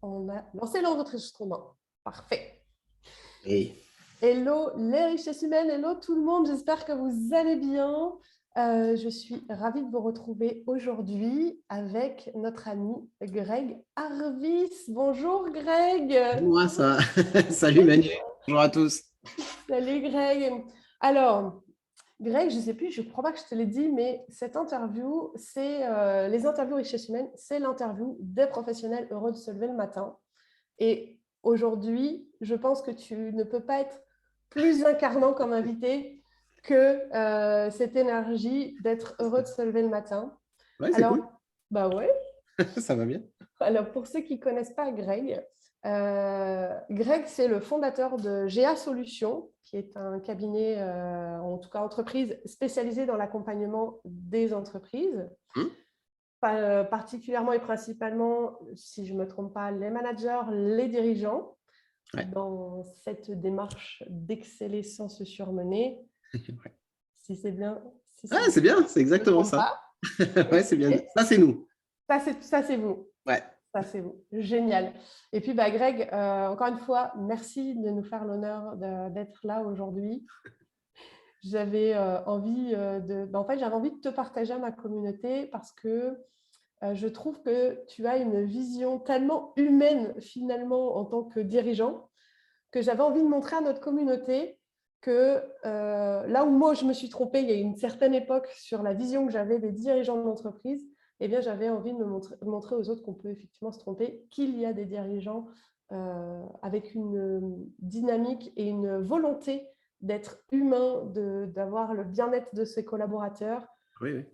On a lancé l'enregistrement. Parfait. Et Hello les richesses humaines, hello tout le monde, j'espère que vous allez bien. Je suis ravie de vous retrouver aujourd'hui avec notre ami Greg Harvis. Bonjour Greg. moi, ça. Salut Manu. Bonjour à tous. Salut Greg. Alors, Greg, je ne sais plus, je ne crois pas que je te l'ai dit, mais cette interview, c'est les interviews richesses humaines, c'est l'interview des professionnels heureux de se lever le matin. Et aujourd'hui, je pense que tu ne peux pas être plus incarnant comme invité que cette énergie d'être heureux de se lever le matin. Ouais, c'est Alors, cool. bah ouais. Ça va bien. Alors, pour ceux qui ne connaissent pas Greg, Greg, c'est le fondateur de GA Solutions, qui est un cabinet, en tout cas entreprise, spécialisé dans l'accompagnement des entreprises, Hum. particulièrement et principalement, si je ne me trompe pas, les managers, les dirigeants, Ouais. dans cette démarche d'exceller sans se surmener, Ouais. si c'est bien, Ah, c'est bien, c'est je ne me exactement trompe ça. pas. Ouais, c'est bien. Ok. Ça, c'est nous. Ça, c'est vous. Ouais. Ça, c'est vous. Génial. Et puis, bah, Greg, encore une fois, merci de nous faire l'honneur d'être là aujourd'hui. J'avais envie en fait, j'avais envie de te partager à ma communauté parce que je trouve que tu as une vision tellement humaine finalement en tant que dirigeant que j'avais envie de montrer à notre communauté que là où moi je me suis trompée il y a une certaine époque sur la vision que j'avais des dirigeants d'entreprise, eh bien j'avais envie de montrer aux autres qu'on peut effectivement se tromper, qu'il y a des dirigeants avec une dynamique et une volonté d'être humain, d'avoir le bien-être de ses collaborateurs. Oui, oui.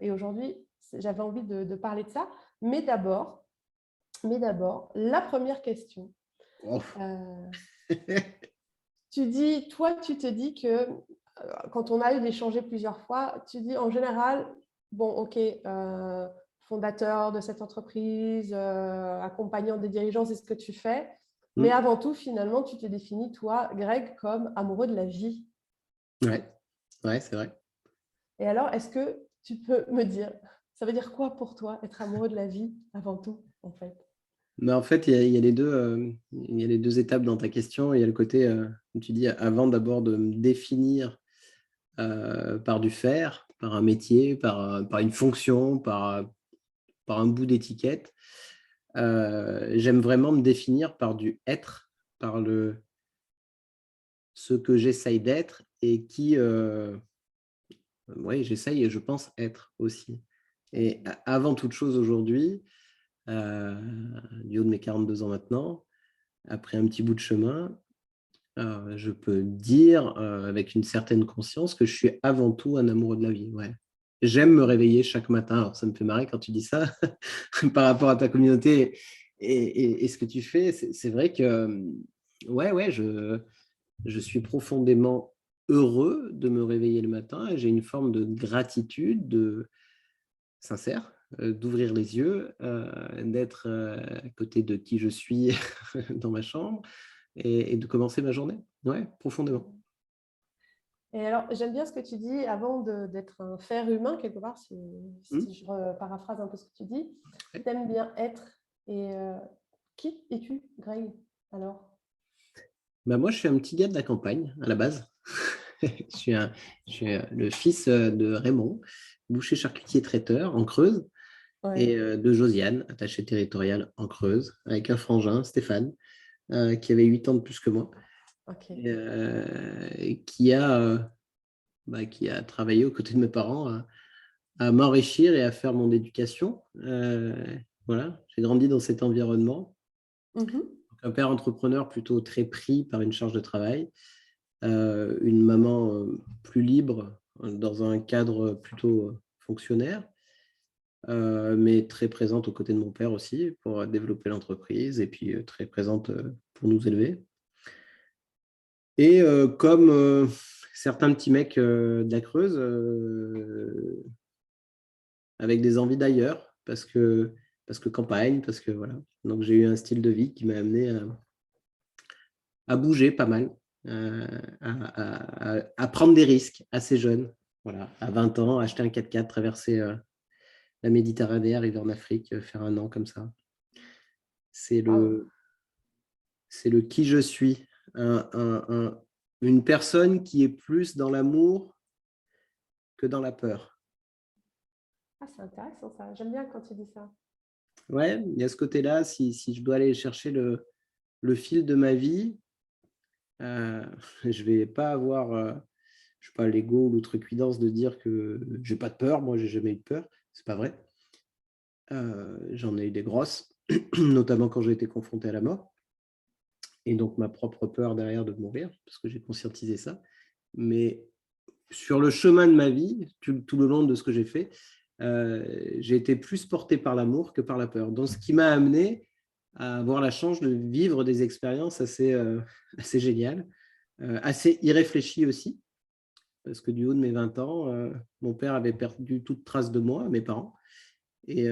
Et aujourd'hui, j'avais envie de parler de ça. Mais d'abord, la première question. Oh. Toi, tu te dis que quand on a eu d'échanger plusieurs fois, tu dis en général, bon, ok, fondateur de cette entreprise, accompagnant des dirigeants, c'est ce que tu fais. Mais Hum. avant tout, finalement, tu te définis, toi, Greg, comme amoureux de la vie. Ouais. Ouais, c'est vrai. Et alors, est-ce que tu peux me dire, ça veut dire quoi pour toi, être amoureux de la vie avant tout, en fait? Mais en fait, il y a les deux, il y a les deux étapes dans ta question. Il y a le côté, comme tu dis, avant d'abord de me définir par du faire, par un métier, par une fonction, par un bout d'étiquette. J'aime vraiment me définir par du être, par ce que j'essaye d'être et qui, oui, j'essaye et je pense être aussi. Et avant toute chose aujourd'hui, du haut de mes 42 ans maintenant, après un petit bout de chemin, je peux dire avec une certaine conscience que je suis avant tout un amoureux de la vie. Ouais. J'aime me réveiller chaque matin. Alors, ça me fait marrer quand tu dis ça par rapport à ta communauté et ce que tu fais. C'est vrai que ouais, je suis profondément heureux de me réveiller le matin et j'ai une forme de gratitude sincère, d'ouvrir les yeux, d'être à côté de qui je suis dans ma chambre et de commencer ma journée. Ouais, profondément. Et alors, j'aime bien ce que tu dis avant d'être un faire humain, quelque part, Mmh. si je paraphrase un peu ce que tu dis. Ouais. T'aimes bien être. Et qui es-tu, Greg, alors? Bah, moi, je suis un petit gars de la campagne à la base. Je suis le fils de Raymond, boucher charcutier traiteur en Creuse, Ouais, et de Josiane, attachée territoriale en Creuse, avec un frangin, Stéphane, qui avait 8 ans de plus que moi, ok. et qui a travaillé aux côtés de mes parents à m'enrichir et à faire mon éducation. Voilà, j'ai grandi dans cet environnement. Mhm. Donc, un père entrepreneur plutôt très pris par une charge de travail, une maman plus libre dans un cadre plutôt fonctionnaire, mais très présente aux côtés de mon père aussi pour développer l'entreprise et puis très présente pour nous élever. Et comme certains petits mecs de la Creuse, avec des envies d'ailleurs, parce que campagne, parce que voilà. Donc j'ai eu un style de vie qui m'a amené à bouger pas mal, à prendre des risques assez jeune. Voilà, à 20 ans, acheter un 4x4, traverser la Méditerranée, arriver en Afrique, faire un an comme ça. le qui je suis. Une personne qui est plus dans l'amour que dans la peur. Ah, c'est intéressant ça. J'aime bien quand tu dis ça. Ouais, il y a ce côté-là. Si je dois aller chercher le fil de ma vie, je ne vais pas avoir, je sais pas, l'ego ou l'outrecuidance de dire que je n'ai pas de peur. Moi, je n'ai jamais eu de peur. Ce n'est pas vrai. J'en ai eu des grosses, notamment quand j'ai été confronté à la mort. Et donc, ma propre peur derrière de mourir, parce que j'ai conscientisé ça. Mais sur le chemin de ma vie, tout le long de ce que j'ai fait, j'ai été plus porté par l'amour que par la peur. Donc, ce qui m'a amené à avoir la chance de vivre des expériences assez géniales, assez irréfléchies aussi, parce que du haut de mes 20 ans, mon père avait perdu toute trace de moi, mes parents, et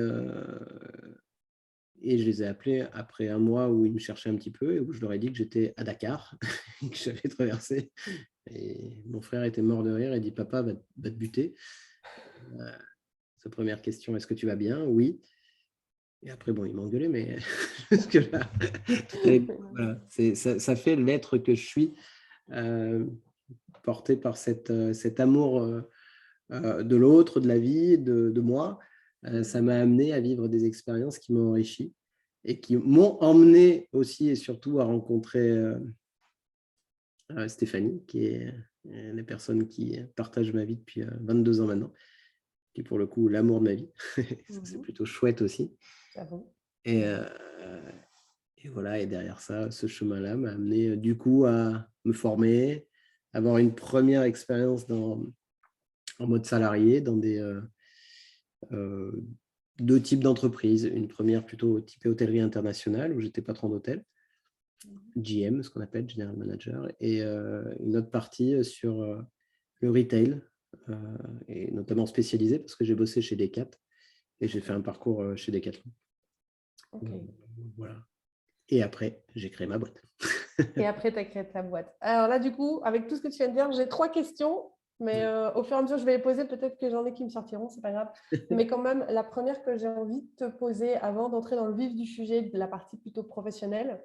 je les ai appelés après un mois où ils me cherchaient un petit peu et où je leur ai dit que j'étais à Dakar, que j'avais traversé. Et mon frère était mort de rire et dit « Papa va te buter ». Sa première question, « Est-ce que tu vas bien ?» « Oui. » Et après, bon, il m'a engueulé, mais jusque-là, voilà, ça fait l'être que je suis, porté par cet amour de l'autre, de la vie, de moi. Ça m'a amené à vivre des expériences qui m'ont enrichi et qui m'ont emmené aussi et surtout à rencontrer Stéphanie, qui est la personne qui partage ma vie depuis 22 ans maintenant, qui est pour le coup l'amour de ma vie. C'est plutôt chouette aussi. Et voilà, et derrière ça, ce chemin-là m'a amené du coup à me former, avoir une première expérience en mode salarié dans deux types d'entreprises. Une première plutôt typée hôtellerie internationale, où j'étais patron d'hôtel, GM, ce qu'on appelle General Manager, et une autre partie sur le retail, et notamment spécialisé parce que j'ai bossé chez Decat et j'ai fait un parcours chez Decathlon. Voilà. Et après, j'ai créé ma boîte. Et après, tu as créé ta boîte. Alors là, du coup, avec tout ce que tu viens de dire, j'ai 3 questions, mais au fur et à mesure, je vais les poser. Peut-être que j'en ai qui me sortiront, c'est pas grave. Mais quand même, la première que j'ai envie de te poser avant d'entrer dans le vif du sujet, de la partie plutôt professionnelle,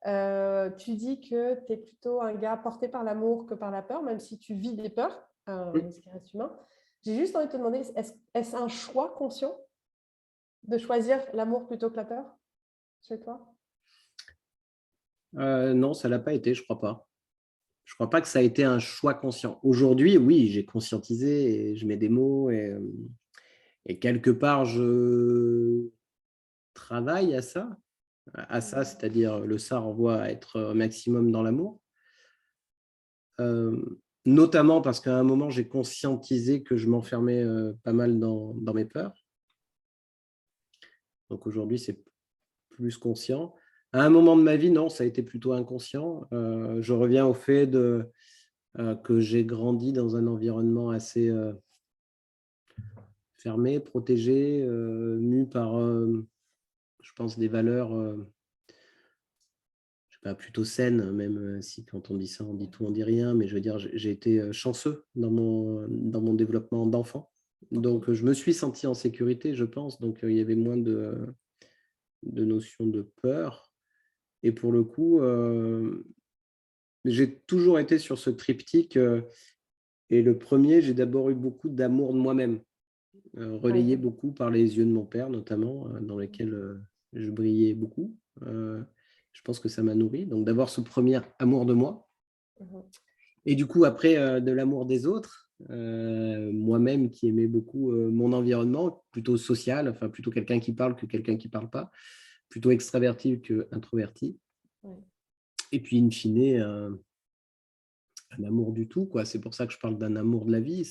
tu dis que tu es plutôt un gars porté par l'amour que par la peur, même si tu vis des peurs, ce qui reste humain. J'ai juste envie de te demander, est-ce un choix conscient de choisir l'amour plutôt que la peur chez toi? Non, ça ne l'a pas été, je ne crois pas. Je ne crois pas que ça a été un choix conscient. Aujourd'hui, oui, j'ai conscientisé et je mets des mots et quelque part, je travaille à ça, c'est-à-dire le ça renvoie à être un maximum dans l'amour. Notamment parce qu'à un moment, j'ai conscientisé que je m'enfermais pas mal dans mes peurs. Donc aujourd'hui, c'est plus conscient. À un moment de ma vie, non, ça a été plutôt inconscient. Je reviens au fait que j'ai grandi dans un environnement assez fermé, protégé, mu par, je pense, des valeurs plutôt saines, même si quand on dit ça, on dit tout, on dit rien, mais je veux dire, j'ai été chanceux dans mon développement d'enfant. Donc, je me suis senti en sécurité, je pense. Donc, il y avait moins de notions de peur. Et pour le coup, j'ai toujours été sur ce triptyque. Et le premier, j'ai d'abord eu beaucoup d'amour de moi-même, relayé beaucoup par les yeux de mon père, notamment, dans lesquels je brillais beaucoup. Je pense que ça m'a nourri. Donc, d'avoir ce premier amour de moi. Et du coup, après, de l'amour des autres, moi-même qui aimais beaucoup mon environnement, plutôt social, enfin plutôt quelqu'un qui parle que quelqu'un qui ne parle pas, plutôt extraverti que introverti. Et puis, in fine, un amour du tout, quoi. C'est pour ça que je parle d'un amour de la vie.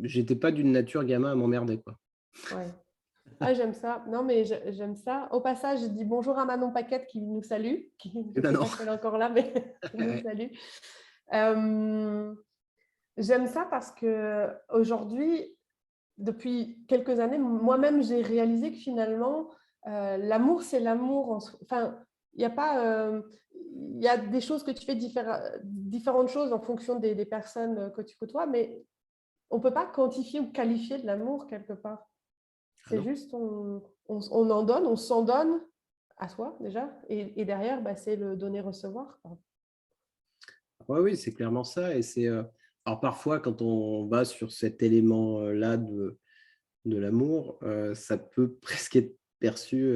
J'étais pas d'une nature gamin à m'emmerder, quoi. Ouais. Ah, j'aime ça. Non, mais j'aime ça. Au passage, je dis bonjour à Manon Paquette qui nous salue. Je ne sais pas si elle est encore là, mais qui nous salue. J'aime ça parce qu'aujourd'hui, depuis quelques années, moi-même, j'ai réalisé que finalement, l'amour, c'est l'amour. Enfin, il n'y a pas... il y a des choses que tu fais différentes choses en fonction des personnes que tu côtoies, mais on ne peut pas quantifier ou qualifier de l'amour quelque part. C'est non. juste, on en donne, on s'en donne à soi déjà, et derrière, c'est le donner-recevoir, quoi. Ouais, oui, c'est clairement ça. Et alors parfois, quand on va sur cet élément-là de l'amour, ça peut presque être perçu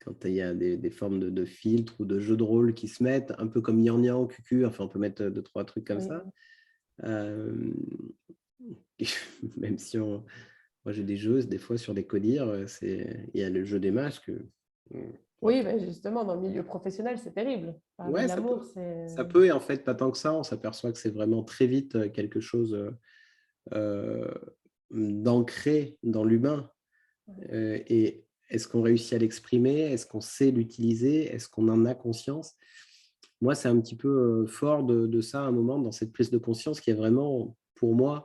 quand il y a des formes de filtres ou de jeux de rôle qui se mettent, un peu comme gnangnan, cucu, enfin on peut mettre deux, trois trucs comme Oui, ça. Euh, Même si moi j'ai des jeux, des fois sur des codir, il y a le jeu des masques. oui, justement, dans le milieu professionnel, c'est terrible. Parler de Ouais, l'amour, c'est… ça peut, et en fait, pas tant que ça, on s'aperçoit que c'est vraiment très vite quelque chose euh, d'ancré dans l'humain. Et est-ce qu'on réussit à l'exprimer? Est-ce qu'on sait l'utiliser? Est-ce qu'on en a conscience? Moi, c'est un petit peu fort de ça à un moment, dans cette prise de conscience, qui est vraiment, pour moi,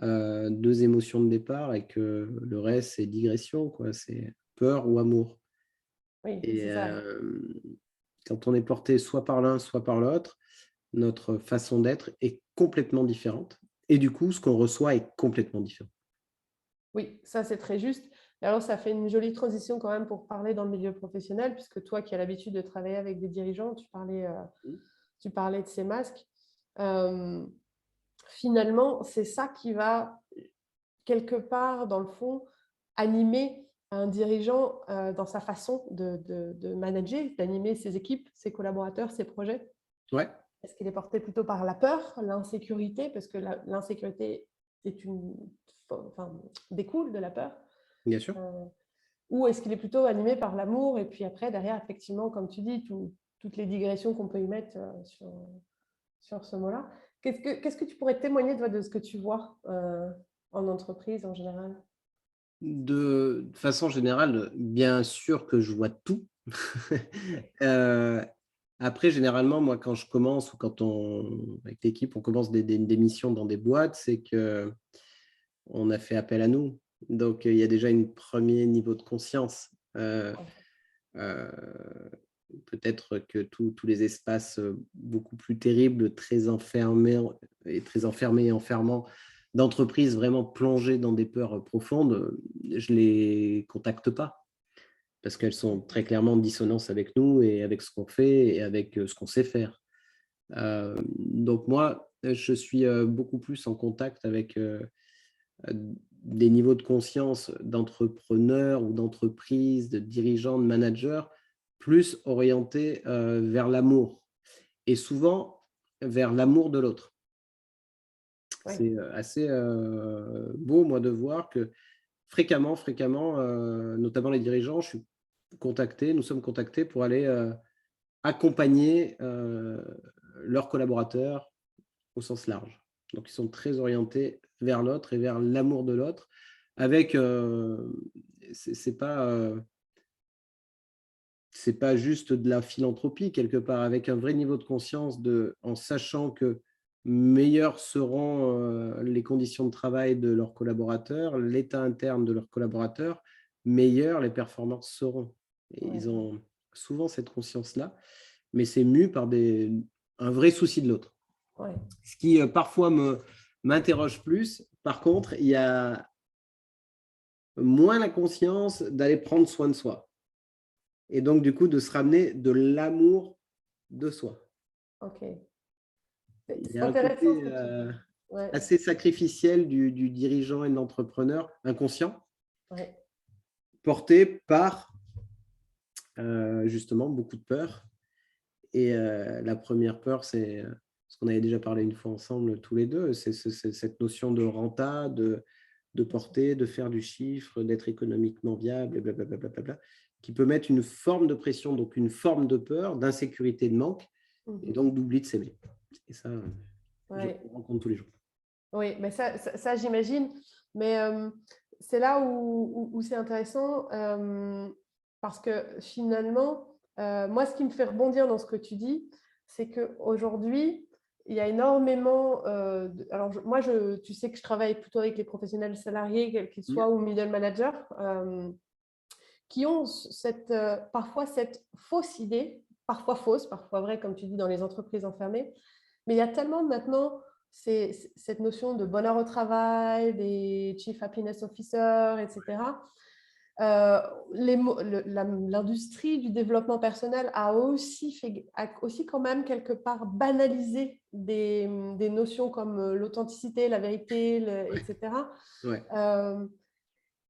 deux émotions de départ, et que le reste, c'est digression, quoi. C'est peur ou amour. Oui, Et c'est ça. quand on est porté soit par l'un, soit par l'autre, notre façon d'être est complètement différente. Et du coup, ce qu'on reçoit est complètement différent. Oui, ça, c'est très juste. Et alors, ça fait une jolie transition quand même pour parler dans le milieu professionnel, puisque toi qui as l'habitude de travailler avec des dirigeants, tu parlais de ces masques. Euh, Finalement, c'est ça qui va, quelque part, dans le fond, animer un dirigeant dans sa façon de manager, d'animer ses équipes, ses collaborateurs, ses projets. Ouais, Est-ce qu'il est porté plutôt par la peur, l'insécurité, parce que l'insécurité enfin, découle de la peur, bien sûr. euh, ou est-ce qu'il est plutôt animé par l'amour, et puis après, derrière, effectivement, comme tu dis, toutes les digressions qu'on peut y mettre sur ce mot-là. Qu'est-ce que tu pourrais témoigner de ce que tu vois en entreprise en général? De façon générale, bien sûr que je vois tout. Euh, Après, généralement, moi, quand je commence, ou avec l'équipe, on commence des missions dans des boîtes, c'est que on a fait appel à nous. Donc, il y a déjà un premier niveau de conscience. Euh, Peut-être que tous les espaces beaucoup plus terribles, très enfermés et enfermants, d'entreprises vraiment plongées dans des peurs profondes, je ne les contacte pas, parce qu'elles sont très clairement en dissonance avec nous et avec ce qu'on fait et avec ce qu'on sait faire. Donc moi, je suis beaucoup plus en contact avec des niveaux de conscience d'entrepreneurs ou d'entreprises, de dirigeants, de managers, plus orientés vers l'amour, et souvent vers l'amour de l'autre. Oui, C'est assez beau, moi, de voir que fréquemment, notamment les dirigeants, nous sommes contactés pour aller accompagner leurs collaborateurs au sens large. Donc, ils sont très orientés vers l'autre et vers l'amour de l'autre, avec, c'est pas juste de la philanthropie quelque part, avec un vrai niveau de conscience, en sachant que meilleures seront les conditions de travail de leurs collaborateurs, l'état interne de leurs collaborateurs, meilleures les performances seront. Et ouais, ils ont souvent cette conscience-là, mais c'est mu par un vrai souci de l'autre. ouais. Ce qui parfois m'interroge plus. Par contre, il y a moins la conscience d'aller prendre soin de soi. Et donc, du coup, de se ramener de l'amour de soi. Ok. Il y C'est a un intéressant côté ce que tu dis. Ouais, assez sacrificiel du dirigeant et de l'entrepreneur, inconscient, ouais, porté par justement beaucoup de peur. Et la première peur, c'est ce qu'on avait déjà parlé une fois ensemble, tous les deux, c'est cette notion de renta, de bien sûr. porter, de faire du chiffre, d'être économiquement viable, et blablabla, qui peut mettre une forme de pression, donc une forme de peur, d'insécurité, de manque, et Mhm. donc d'oubli de s'aimer. Et ça, je Ouais. rencontre tous les jours. Oui, mais ça, j'imagine. Mais c'est là où c'est intéressant, parce que finalement, moi, ce qui me fait rebondir dans ce que tu dis, c'est qu'aujourd'hui, il y a énormément… alors, moi, tu sais que je travaille plutôt avec les professionnels salariés, quels qu'ils soient, ou middle managers, qui ont parfois cette fausse idée, parfois fausse, parfois vraie, comme tu dis, dans les entreprises enfermées. Mais il y a tellement maintenant cette notion de bonheur au travail, des Chief Happiness Officers, etc. L'industrie du développement personnel a aussi quand même quelque part banalisé des notions comme l'authenticité, la vérité, etc. Ouais.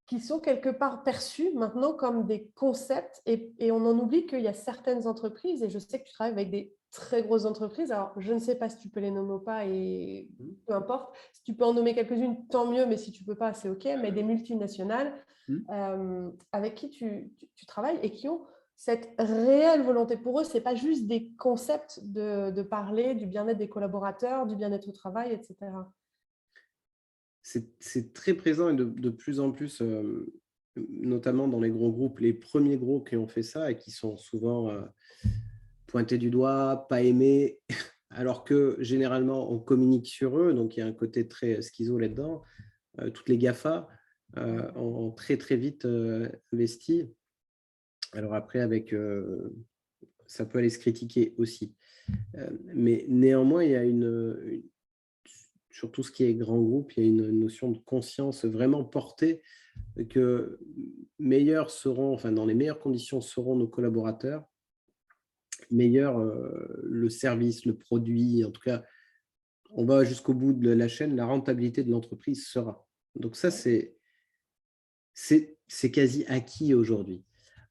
Qui sont quelque part perçus maintenant comme des concepts et on en oublie qu'il y a certaines entreprises, et je sais que tu travailles avec des très grosses entreprises, alors je ne sais pas si tu peux les nommer ou pas et peu importe, si tu peux en nommer quelques-unes, tant mieux, mais si tu ne peux pas, c'est OK, mais des multinationales avec qui tu travailles et qui ont cette réelle volonté. Pour eux, ce n'est pas juste des concepts de parler du bien-être des collaborateurs, du bien-être au travail, etc. C'est très présent et de plus en plus, notamment dans les gros groupes, les premiers gros qui ont fait ça et qui sont souvent pointés du doigt, pas aimés, alors que généralement on communique sur eux, donc il y a un côté très schizo là-dedans. Toutes les GAFA ont très très vite investi. Alors après, ça peut aller se critiquer aussi. Mais néanmoins, il y a sur tout ce qui est grand groupe, il y a une notion de conscience vraiment portée que meilleurs seront, enfin dans les meilleures conditions seront nos collaborateurs, meilleur le service, le produit, en tout cas, on va jusqu'au bout de la chaîne, la rentabilité de l'entreprise sera. Donc ça, c'est quasi acquis aujourd'hui.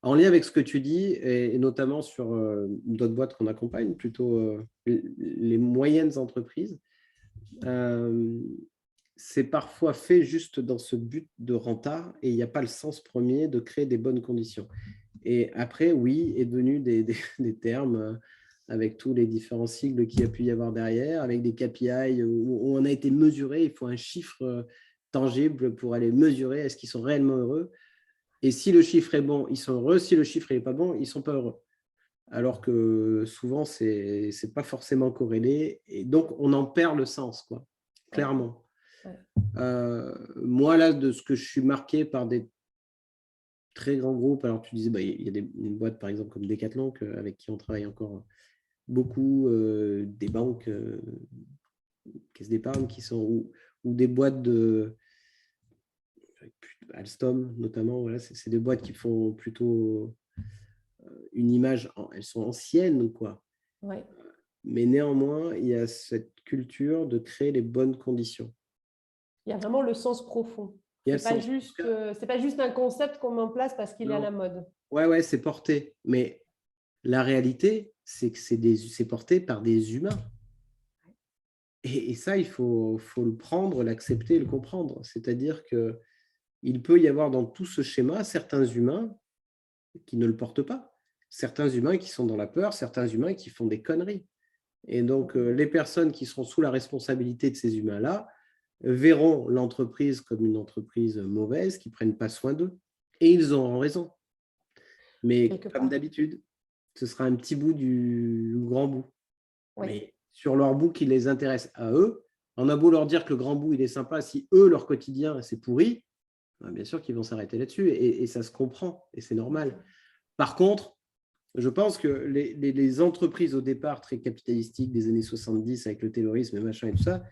En lien avec ce que tu dis, et notamment sur d'autres boîtes qu'on accompagne, plutôt les moyennes entreprises, c'est parfois fait juste dans ce but de renta et il n'y a pas le sens premier de créer des bonnes conditions. Et après, oui, est devenu des termes avec tous les différents cycles qu'il y a pu y avoir derrière, avec des KPI où on a été mesuré, il faut un chiffre tangible pour aller mesurer est-ce qu'ils sont réellement heureux. Et si le chiffre est bon, ils sont heureux. Si le chiffre n'est pas bon, ils ne sont pas heureux. Alors que souvent, ce n'est pas forcément corrélé. Et donc, on en perd le sens, quoi, clairement. Moi, là, de ce que je suis marqué par des très grands groupes, alors tu disais, il y a une boîte, par exemple, comme Decathlon, avec qui on travaille encore beaucoup, des banques, caisses d'épargne, qui sont, ou des boîtes de Alstom, notamment. Voilà, c'est des boîtes qui font plutôt une image, elles sont anciennes, quoi. Ouais. Mais néanmoins, il y a cette culture de créer les bonnes conditions. Il y a vraiment le sens profond. Ce n'est pas juste un concept qu'on met en place parce qu'il est à la mode. Ouais, c'est porté. Mais la réalité, c'est que c'est porté par des humains. Et ça, il faut le prendre, l'accepter, le comprendre. C'est-à-dire qu'il peut y avoir dans tout ce schéma certains humains qui ne le portent pas, certains humains qui sont dans la peur, certains humains qui font des conneries. Et donc, les personnes qui seront sous la responsabilité de ces humains-là verront l'entreprise comme une entreprise mauvaise, qui ne prennent pas soin d'eux. Et ils auront raison. Mais comme d'habitude, ce sera un petit bout du grand bout. Oui. Mais sur leur bout qui les intéresse à eux, on a beau leur dire que le grand bout, il est sympa, si eux, leur quotidien, c'est pourri, bien sûr qu'ils vont s'arrêter là-dessus. Et ça se comprend, et c'est normal. Par contre, je pense que les entreprises au départ très capitalistiques des années 70 avec le taylorisme et machin et tout ça,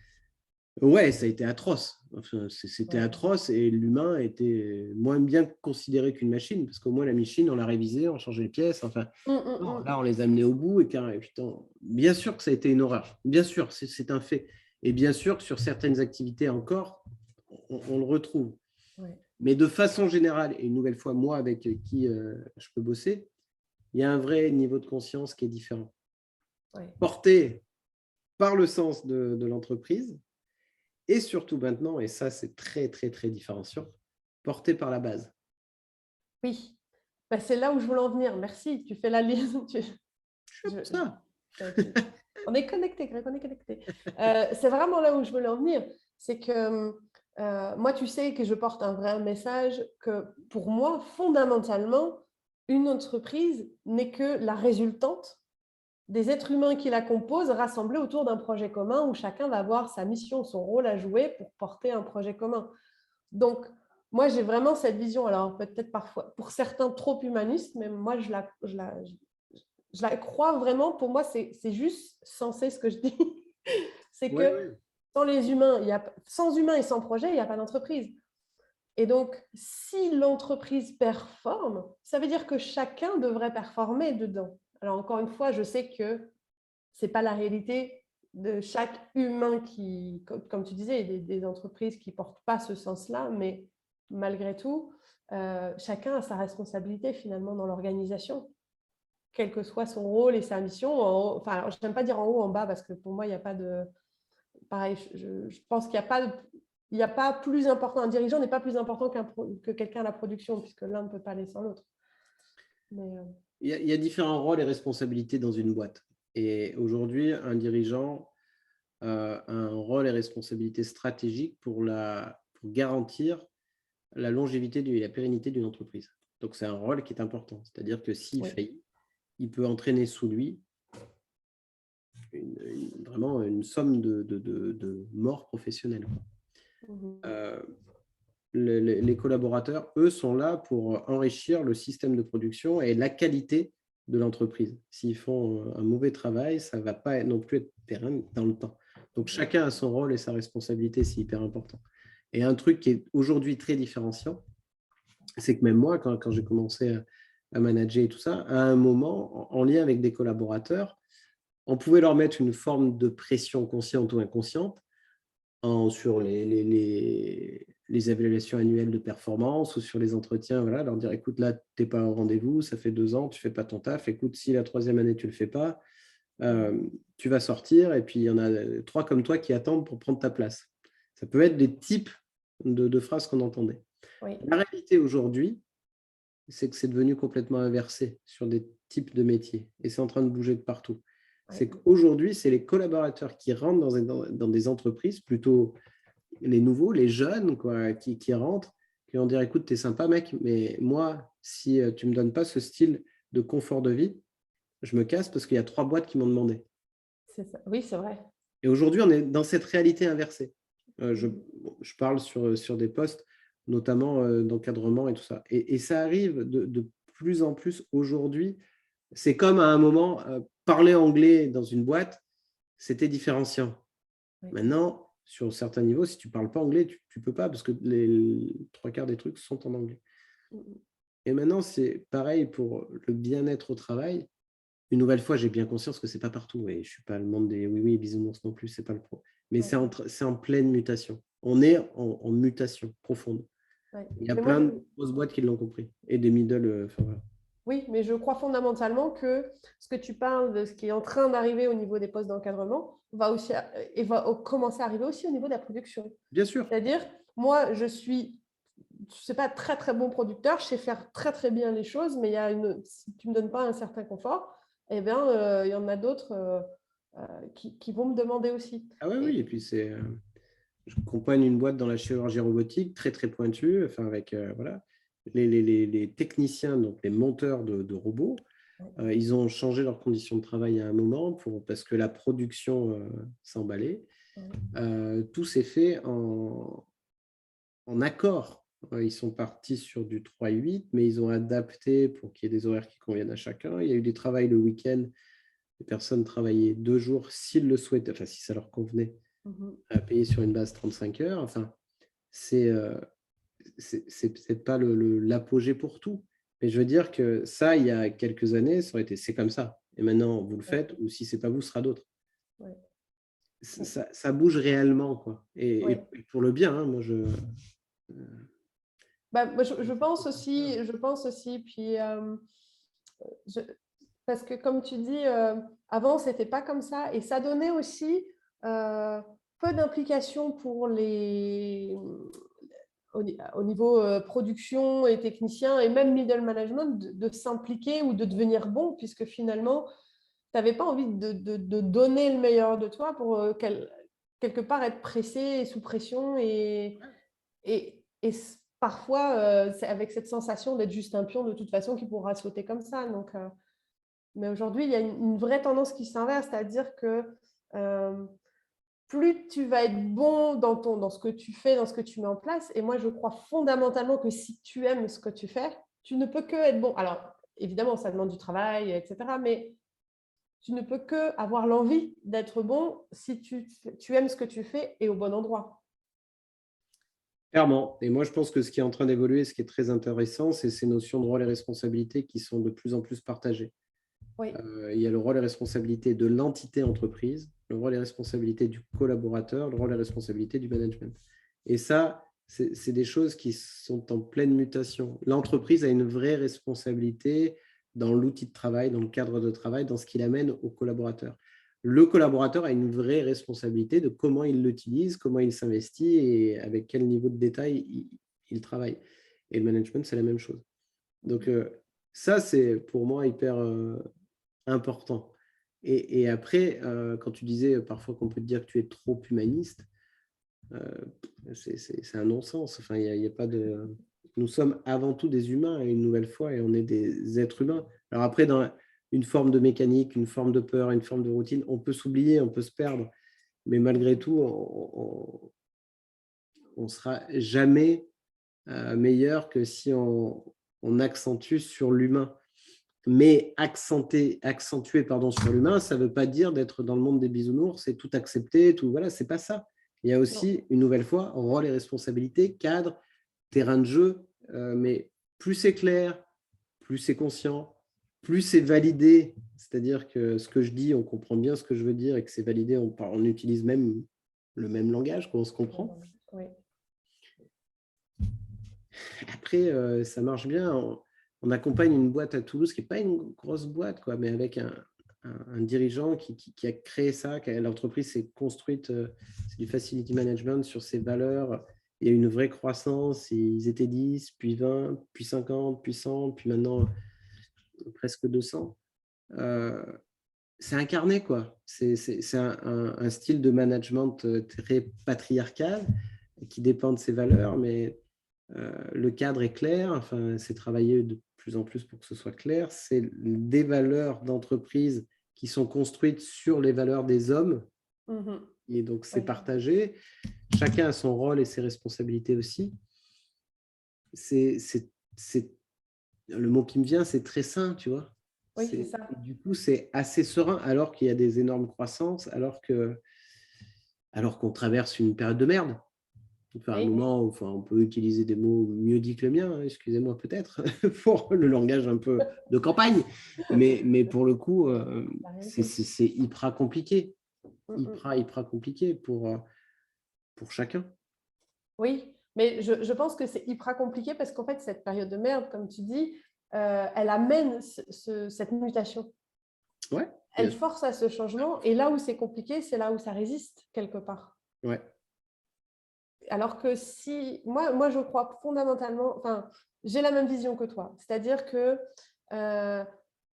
ouais, ça a été atroce. Enfin, c'était atroce et l'humain était moins bien considéré qu'une machine parce qu'au moins la machine, on l'a révisée, on changeait les pièces. Enfin, non, là, on les a amenés au bout et putain, bien sûr que ça a été une horreur. Bien sûr, c'est un fait. Et bien sûr que sur certaines activités encore, on le retrouve. Ouais. Mais de façon générale, et une nouvelle fois, moi, avec qui je peux bosser, il y a un vrai niveau de conscience qui est différent. Ouais. Porté par le sens de l'entreprise et surtout maintenant, et ça, c'est très, très, très différenciant, porté par la base. Oui, c'est là où je voulais en venir. Merci, tu fais la liaison. On est connectés, Greg, on est connectés. C'est vraiment là où je voulais en venir. C'est que moi, tu sais que je porte un vrai message que pour moi, fondamentalement, une entreprise n'est que la résultante des êtres humains qui la composent rassemblés autour d'un projet commun où chacun va avoir sa mission, son rôle à jouer pour porter un projet commun. Donc, moi, j'ai vraiment cette vision, alors peut-être parfois, pour certains, trop humaniste, mais moi, je la crois vraiment. Pour moi, c'est juste sensé ce que je dis. C'est que Sans les humains, sans humains et sans projet, il n'y a pas d'entreprise. Et donc, si l'entreprise performe, ça veut dire que chacun devrait performer dedans. Alors, encore une fois, je sais que ce n'est pas la réalité de chaque humain qui, comme tu disais, des entreprises qui ne portent pas ce sens-là, mais malgré tout, chacun a sa responsabilité finalement dans l'organisation, quel que soit son rôle et sa mission. Enfin, je n'aime pas dire en haut, en bas, parce que pour moi, il n'y a pas de… Pareil, je pense qu'il n'y a pas plus important. Un dirigeant n'est pas plus important que quelqu'un à la production, puisque l'un ne peut pas aller sans l'autre. Il y a différents rôles et responsabilités dans une boîte. Et aujourd'hui, un dirigeant a un rôle et responsabilité stratégique pour garantir la longévité et la pérennité d'une entreprise. Donc, c'est un rôle qui est important. C'est-à-dire que s'il faillit, il peut entraîner sous lui vraiment une somme de morts professionnelles. Les collaborateurs, eux, sont là pour enrichir le système de production et la qualité de l'entreprise. S'ils font un mauvais travail, ça ne va pas non plus être pérenne dans le temps. Donc, chacun a son rôle et sa responsabilité, c'est hyper important. Et un truc qui est aujourd'hui très différenciant, c'est que même moi, quand j'ai commencé à manager et tout ça, à un moment, en lien avec des collaborateurs, on pouvait leur mettre une forme de pression consciente ou inconsciente sur les évaluations annuelles de performance ou sur les entretiens, voilà, leur dire, écoute, là, tu n'es pas au rendez-vous, ça fait 2 ans, tu ne fais pas ton taf, écoute, si la 3e année, tu ne le fais pas, tu vas sortir, et puis il y en a 3 comme toi qui attendent pour prendre ta place. Ça peut être des types de phrases qu'on entendait. Oui. La réalité aujourd'hui, c'est que c'est devenu complètement inversé sur des types de métiers, et c'est en train de bouger de partout. C'est qu'aujourd'hui, c'est les collaborateurs qui rentrent dans des entreprises, plutôt les nouveaux, les jeunes quoi, qui rentrent, qui vont dire, écoute, tu es sympa mec, mais moi, si tu ne me donnes pas ce style de confort de vie, je me casse parce qu'il y a 3 boîtes qui m'ont demandé. C'est ça. Oui, c'est vrai. Et aujourd'hui, on est dans cette réalité inversée. Je parle sur des postes, notamment d'encadrement et tout ça. Et ça arrive de plus en plus aujourd'hui. C'est comme à un moment, parler anglais dans une boîte, c'était différenciant. Oui. Maintenant, sur certains niveaux, si tu ne parles pas anglais, tu ne peux pas parce que les 3/4 des trucs sont en anglais. Et maintenant, c'est pareil pour le bien-être au travail. Une nouvelle fois, j'ai bien conscience que ce n'est pas partout. Et je ne suis pas le monde des oui, bisounours non plus, ce n'est pas le pro. Mais c'est en pleine mutation. On est en mutation profonde. Il y a plein de grosses boîtes qui l'ont compris. Et des middle. Voilà. Oui, mais je crois fondamentalement que ce que tu parles de ce qui est en train d'arriver au niveau des postes d'encadrement va commencer à arriver aussi au niveau de la production. Bien sûr. C'est-à-dire, moi, je sais pas, très, très bon producteur, je sais faire très, très bien les choses, mais si tu ne me donnes pas un certain confort, eh bien, il y en a d'autres qui vont me demander aussi. Ah oui, et puis je accompagne une boîte dans la chirurgie robotique, très, très pointue, enfin avec, voilà. Les techniciens, donc les monteurs de robots, ils ont changé leurs conditions de travail à un moment parce que la production s'emballait. Tout s'est fait en accord. Ils sont partis sur du 3/8, mais ils ont adapté pour qu'il y ait des horaires qui conviennent à chacun. Il y a eu des travails le week-end. Les personnes travaillaient 2 jours s'ils le souhaitaient, enfin si ça leur convenait, à payer sur une base 35 heures. Enfin, c'est peut-être pas l'apogée pour tout, mais je veux dire que ça, il y a quelques années, ça aurait été c'est comme ça. Et maintenant, vous le faites, ou si c'est pas vous, ce sera d'autres. Ça bouge réellement, quoi. Et pour le bien, hein, moi je pense aussi, puis parce que comme tu dis, avant, c'était pas comme ça, et ça donnait aussi peu d'implication pour au niveau production et technicien et même middle management de s'impliquer ou de devenir bon, puisque finalement, tu n'avais pas envie de donner le meilleur de toi pour quelque part être pressé et sous pression et parfois c'est avec cette sensation d'être juste un pion de toute façon qui pourra sauter comme ça. Donc, mais aujourd'hui, il y a une vraie tendance qui s'inverse, c'est-à-dire que plus tu vas être bon dans ce que tu fais, dans ce que tu mets en place. Et moi, je crois fondamentalement que si tu aimes ce que tu fais, tu ne peux que être bon. Alors, évidemment, ça demande du travail, etc. Mais tu ne peux que avoir l'envie d'être bon si tu aimes ce que tu fais et au bon endroit. Clairement. Et moi, je pense que ce qui est en train d'évoluer, ce qui est très intéressant, c'est ces notions de rôle et responsabilité qui sont de plus en plus partagées. Oui. Il y a le rôle et responsabilité de l'entité entreprise, le rôle et responsabilité du collaborateur, le rôle et responsabilité du management. Et ça, c'est des choses qui sont en pleine mutation. L'entreprise a une vraie responsabilité dans l'outil de travail, dans le cadre de travail, dans ce qu'il amène au collaborateur. Le collaborateur a une vraie responsabilité de comment il l'utilise, comment il s'investit et avec quel niveau de détail il travaille. Et le management, c'est la même chose. Donc, ça, c'est pour moi hyper important. Et après, quand tu disais parfois qu'on peut te dire que tu es trop humaniste, c'est un non-sens. Enfin, il y a pas de... Nous sommes avant tout des humains, une nouvelle fois, et on est des êtres humains. Alors après, dans une forme de mécanique, une forme de peur, une forme de routine, on peut s'oublier, on peut se perdre, mais malgré tout, on sera jamais meilleur que si on accentue sur l'humain. Mais accentuer sur l'humain, ça ne veut pas dire d'être dans le monde des bisounours et tout accepter, tout, voilà, c'est pas ça. Il y a aussi, une nouvelle fois, rôle et responsabilité, cadre, terrain de jeu, mais plus c'est clair, plus c'est conscient, plus c'est validé, c'est-à-dire que ce que je dis, on comprend bien ce que je veux dire et que c'est validé, on utilise même le même langage, qu'on se comprend. Oui. Après, ça marche bien. On accompagne une boîte à Toulouse qui n'est pas une grosse boîte, quoi, mais avec un dirigeant qui a créé ça, l'entreprise s'est construite, c'est du facility management sur ses valeurs. Il y a une vraie croissance. Ils étaient 10, puis 20, puis 50, puis 100, puis maintenant presque 200. C'est incarné, quoi. C'est un style de management très patriarcal qui dépend de ses valeurs, mais le cadre est clair, enfin, c'est travaillé de plus en plus pour que ce soit clair. C'est des valeurs d'entreprise qui sont construites sur les valeurs des hommes. Et donc, c'est partagé. Chacun a son rôle et ses responsabilités aussi. Le mot qui me vient, c'est très sain, tu vois. Oui, c'est ça. Du coup, c'est assez serein, alors qu'il y a des énormes croissances, alors qu'on traverse une période de merde. Enfin, un moment où on peut utiliser des mots mieux dits que le mien, excusez-moi peut-être, pour le langage un peu de campagne. Mais pour le coup, c'est hyper compliqué. Hyper compliqué pour chacun. Oui, mais je pense que c'est hyper compliqué parce qu'en fait, cette période de merde, comme tu dis, elle amène cette mutation. Ouais, elle force à ce changement. Et là où c'est compliqué, c'est là où ça résiste quelque part. Ouais. Alors que si... Moi, je crois fondamentalement... Enfin, j'ai la même vision que toi. C'est-à-dire que...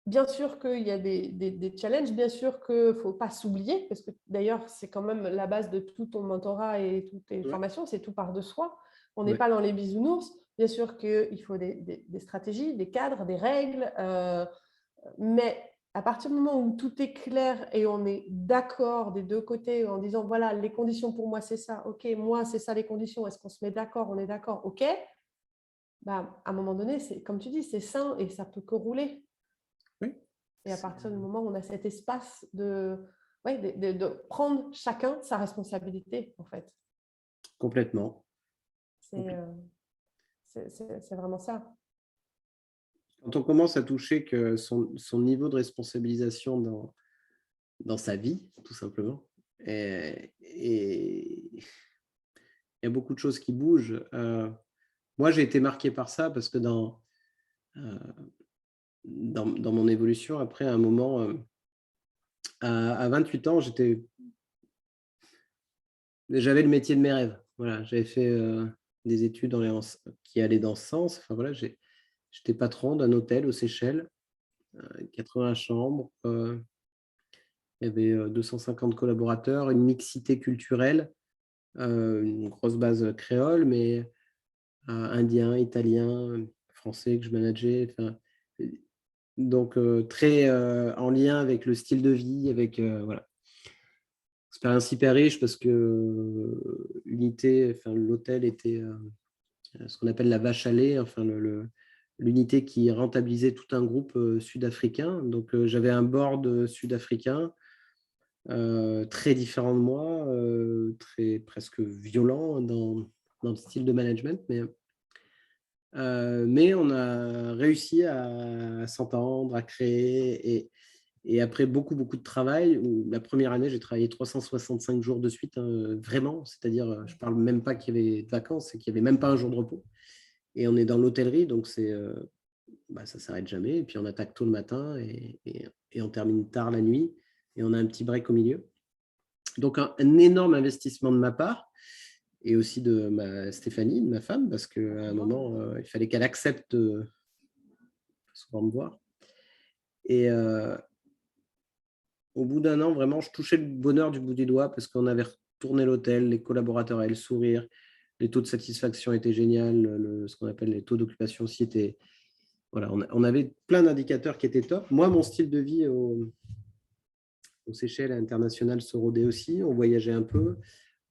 bien sûr qu'il y a des challenges, bien sûr qu'il ne faut pas s'oublier, parce que d'ailleurs, c'est quand même la base de tout ton mentorat et toutes tes formations, c'est tout part de soi. On n'est pas dans les bisounours. Bien sûr qu'il faut des stratégies, des cadres, des règles, mais à partir du moment où tout est clair et on est d'accord des deux côtés en disant, voilà, les conditions pour moi, c'est ça, ok, moi, c'est ça les conditions, est-ce qu'on se met d'accord, on est d'accord, ok, bah, à un moment donné, comme tu dis, c'est sain et ça peut que rouler. Oui. Et à partir du moment où on a cet espace de prendre chacun sa responsabilité, en fait. Complètement. C'est vraiment ça. Quand on commence à toucher que son niveau de responsabilisation dans sa vie, tout simplement, et il y a beaucoup de choses qui bougent. Moi, j'ai été marqué par ça parce que dans mon évolution, après un moment, à 28 ans, j'avais le métier de mes rêves. Voilà, j'avais fait des études qui allaient dans ce sens. Enfin, voilà, j'étais patron d'un hôtel aux Seychelles, 80 chambres. Il y avait 250 collaborateurs, une mixité culturelle, une grosse base créole, mais indien, italien, français que je manageais. Enfin, donc, très en lien avec le style de vie, avec voilà. Expérience hyper riche parce que l'hôtel était ce qu'on appelle la vache à lait, enfin l'unité qui rentabilisait tout un groupe sud-africain. Donc, j'avais un board sud-africain très différent de moi, presque violent dans le style de management. Mais on a réussi à s'entendre, à créer. Et après beaucoup de travail, où la première année, j'ai travaillé 365 jours de suite, vraiment. C'est-à-dire, je ne parle même pas qu'il y avait de vacances, c'est qu'il n'y avait même pas un jour de repos. Et on est dans l'hôtellerie, donc ça ne s'arrête jamais. Et puis, on attaque tôt le matin et on termine tard la nuit. Et on a un petit break au milieu. Donc, un énorme investissement de ma part et aussi de Stéphanie, de ma femme, parce qu'à un moment, il fallait qu'elle accepte de souvent me voir. Et au bout d'un an, vraiment, je touchais le bonheur du bout des doigts parce qu'on avait retourné l'hôtel, les collaborateurs avaient le sourire, les taux de satisfaction étaient géniaux, ce qu'on appelle les taux d'occupation aussi étaient… Voilà, on avait plein d'indicateurs qui étaient top. Moi, mon style de vie aux Seychelles international se rodait aussi, on voyageait un peu.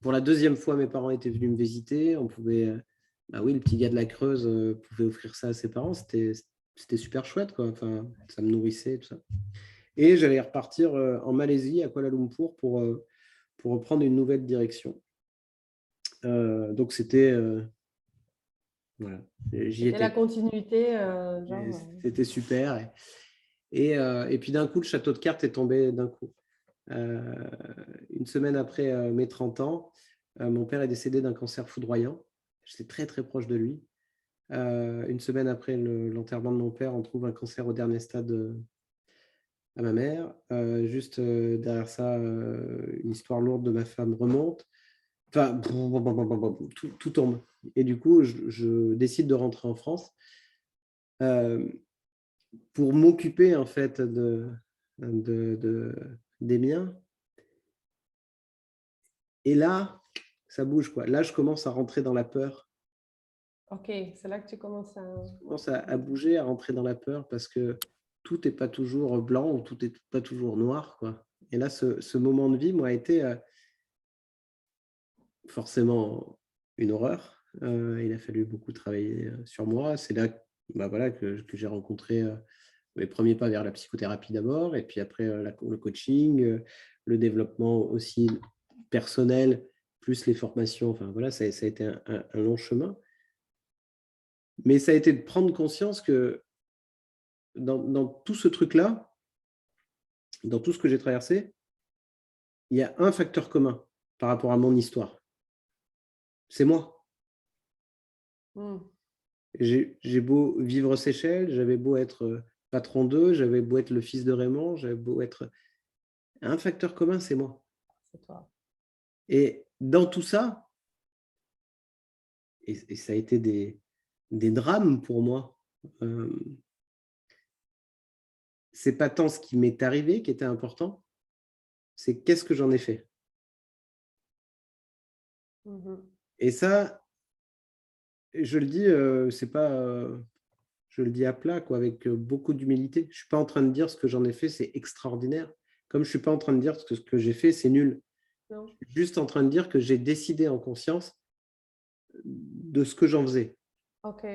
Pour la deuxième fois, mes parents étaient venus me visiter. On pouvait, oui, le petit gars de la Creuse pouvait offrir ça à ses parents. C'était super chouette, quoi. Enfin, ça me nourrissait, tout ça. Et j'allais repartir en Malaisie, à Kuala Lumpur, pour reprendre une nouvelle direction. Donc, c'était… voilà. C'était la continuité. C'était super. Et puis, d'un coup, le château de cartes est tombé d'un coup. Une semaine après mes 30 ans, mon père est décédé d'un cancer foudroyant. J'étais très, très proche de lui. Une semaine après l'enterrement de mon père, on trouve un cancer au dernier stade à ma mère. Juste derrière ça, une histoire lourde de ma femme remonte. Enfin, tout tombe. Et du coup, je décide de rentrer en France pour m'occuper en fait des miens. Et là, ça bouge, quoi. Là, je commence à rentrer dans la peur. Ok, c'est là que tu commences à… Je commence à bouger, à rentrer dans la peur parce que tout n'est pas toujours blanc ou tout n'est pas toujours noir, quoi. Et là, ce moment de vie, moi, a été forcément une horreur. Il a fallu beaucoup travailler sur moi. C'est là voilà, que j'ai rencontré mes premiers pas vers la psychothérapie d'abord, et puis après le coaching, le développement aussi personnel, plus les formations. Enfin, voilà, ça a été un long chemin. Mais ça a été de prendre conscience que dans tout ce truc-là, dans tout ce que j'ai traversé, il y a un facteur commun par rapport à mon histoire. C'est moi. J'ai beau vivre aux Seychelles, j'avais beau être patron d'eux, j'avais beau être le fils de Raymond, j'avais beau être… Un facteur commun, c'est moi. C'est toi. Et dans tout ça, et ça a été des drames pour moi, c'est pas tant ce qui m'est arrivé qui était important, c'est qu'est-ce que j'en ai fait. Et ça, je le dis, c'est pas… je le dis à plat, quoi, avec beaucoup d'humilité. Je suis pas en train de dire ce que j'en ai fait, c'est extraordinaire. Comme je suis pas en train de dire que ce que j'ai fait, c'est nul. Non. Je suis juste en train de dire que j'ai décidé en conscience de ce que j'en faisais. Ok.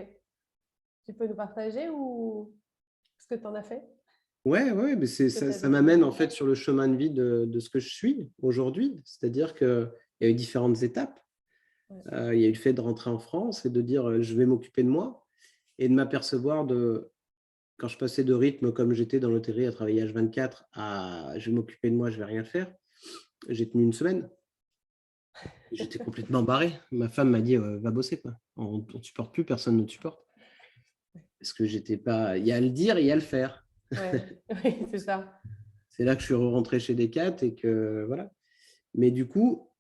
Tu peux nous partager ou ce que tu en as fait? Ouais, mais ça m'amène en fait sur le chemin de vie de ce que je suis aujourd'hui. C'est-à-dire qu'il y a eu différentes étapes. Ouais. Il y a eu le fait de rentrer en France et de dire je vais m'occuper de moi et de m'apercevoir quand je passais de rythme comme j'étais dans l'hôtellerie à travailler H24 à je vais m'occuper de moi, je vais rien faire. J'ai tenu une semaine. J'étais complètement barré. Ma femme m'a dit va bosser, quoi. On ne te supporte plus, personne ne te supporte. Parce que j'étais pas… Il y a à le dire et il y a à le faire. Ouais. Oui, c'est ça. C'est là que je suis rentré chez Decat et que voilà. Mais du coup,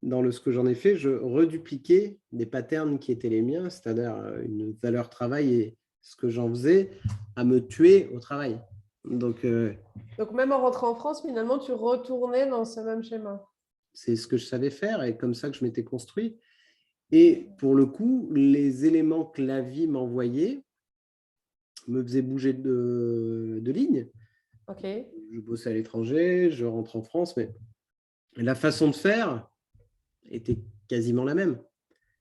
dans ce que j'en ai fait, je redupliquais des patterns qui étaient les miens, c'est-à-dire une valeur travail et ce que j'en faisais à me tuer au travail. Donc même en rentrant en France, finalement, tu retournais dans ce même schéma. C'est ce que je savais faire et comme ça que je m'étais construit. Et pour le coup, les éléments que la vie m'envoyait me faisaient bouger de ligne. Okay. Je bossais à l'étranger, je rentre en France, mais la façon de faire était quasiment la même.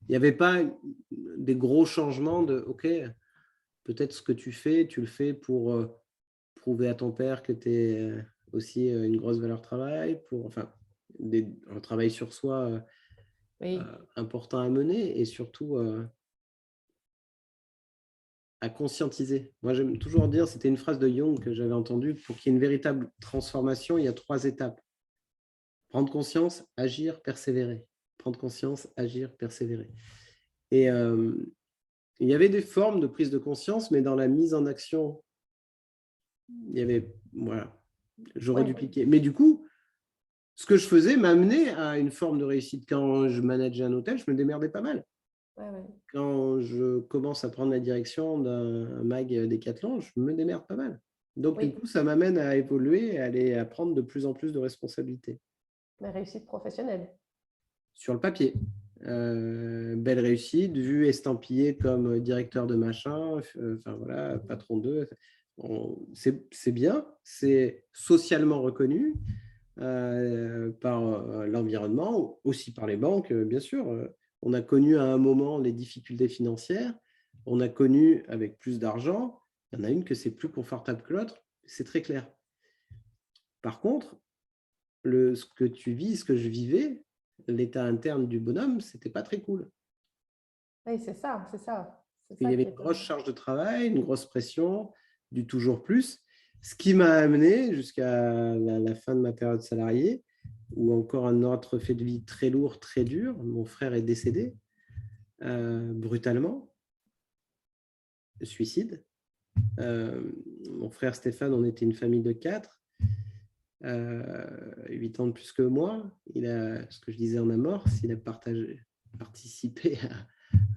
Il n'y avait pas des gros changements de « OK, peut-être ce que tu le fais pour prouver à ton père que tu es aussi une grosse valeur travail, enfin, un travail sur soi Oui, important à mener et surtout à conscientiser. Moi, j'aime toujours dire, c'était une phrase de Jung que j'avais entendue, pour qu'il y ait une véritable transformation, il y a 3 étapes. Prendre conscience, agir, persévérer. Prendre conscience, agir, persévérer. Et il y avait des formes de prise de conscience, mais dans la mise en action, il y avait, voilà, j'aurais oui, dû cliquer. Mais du coup, ce que je faisais m'a amené à une forme de réussite. Quand je manageais un hôtel, je me démerdais pas mal. ouais, ouais. Quand je commence à prendre la direction d'un mag Décathlon, je me démerde pas mal. Donc, du Oui, coup, ça m'amène à évoluer, à prendre de plus en plus de responsabilités. mais réussite professionnelle. Sur le papier, belle réussite, vu estampillé comme directeur de machin, enfin voilà, patron d'eux. C'est bien, c'est socialement reconnu par l'environnement, aussi par les banques, bien sûr. On a connu à un moment les difficultés financières, on a connu avec plus d'argent, il y en a une que c'est plus confortable que l'autre, c'est très clair. Par contre, ce que tu vis, ce que je vivais, l'état interne du bonhomme, c'était pas très cool. Oui, c'est ça, c'est ça. C'est Il ça y avait qui une est. grosse charge de travail, une grosse pression, du toujours plus, ce qui m'a amené jusqu'à la fin de ma période salariée, où encore un autre fait de vie très lourd, très dur. Mon frère est décédé brutalement, suicide. Mon frère Stéphane, on était une famille de 4, 8 ans de plus que moi. Il a, ce que je disais en amorce, il a participé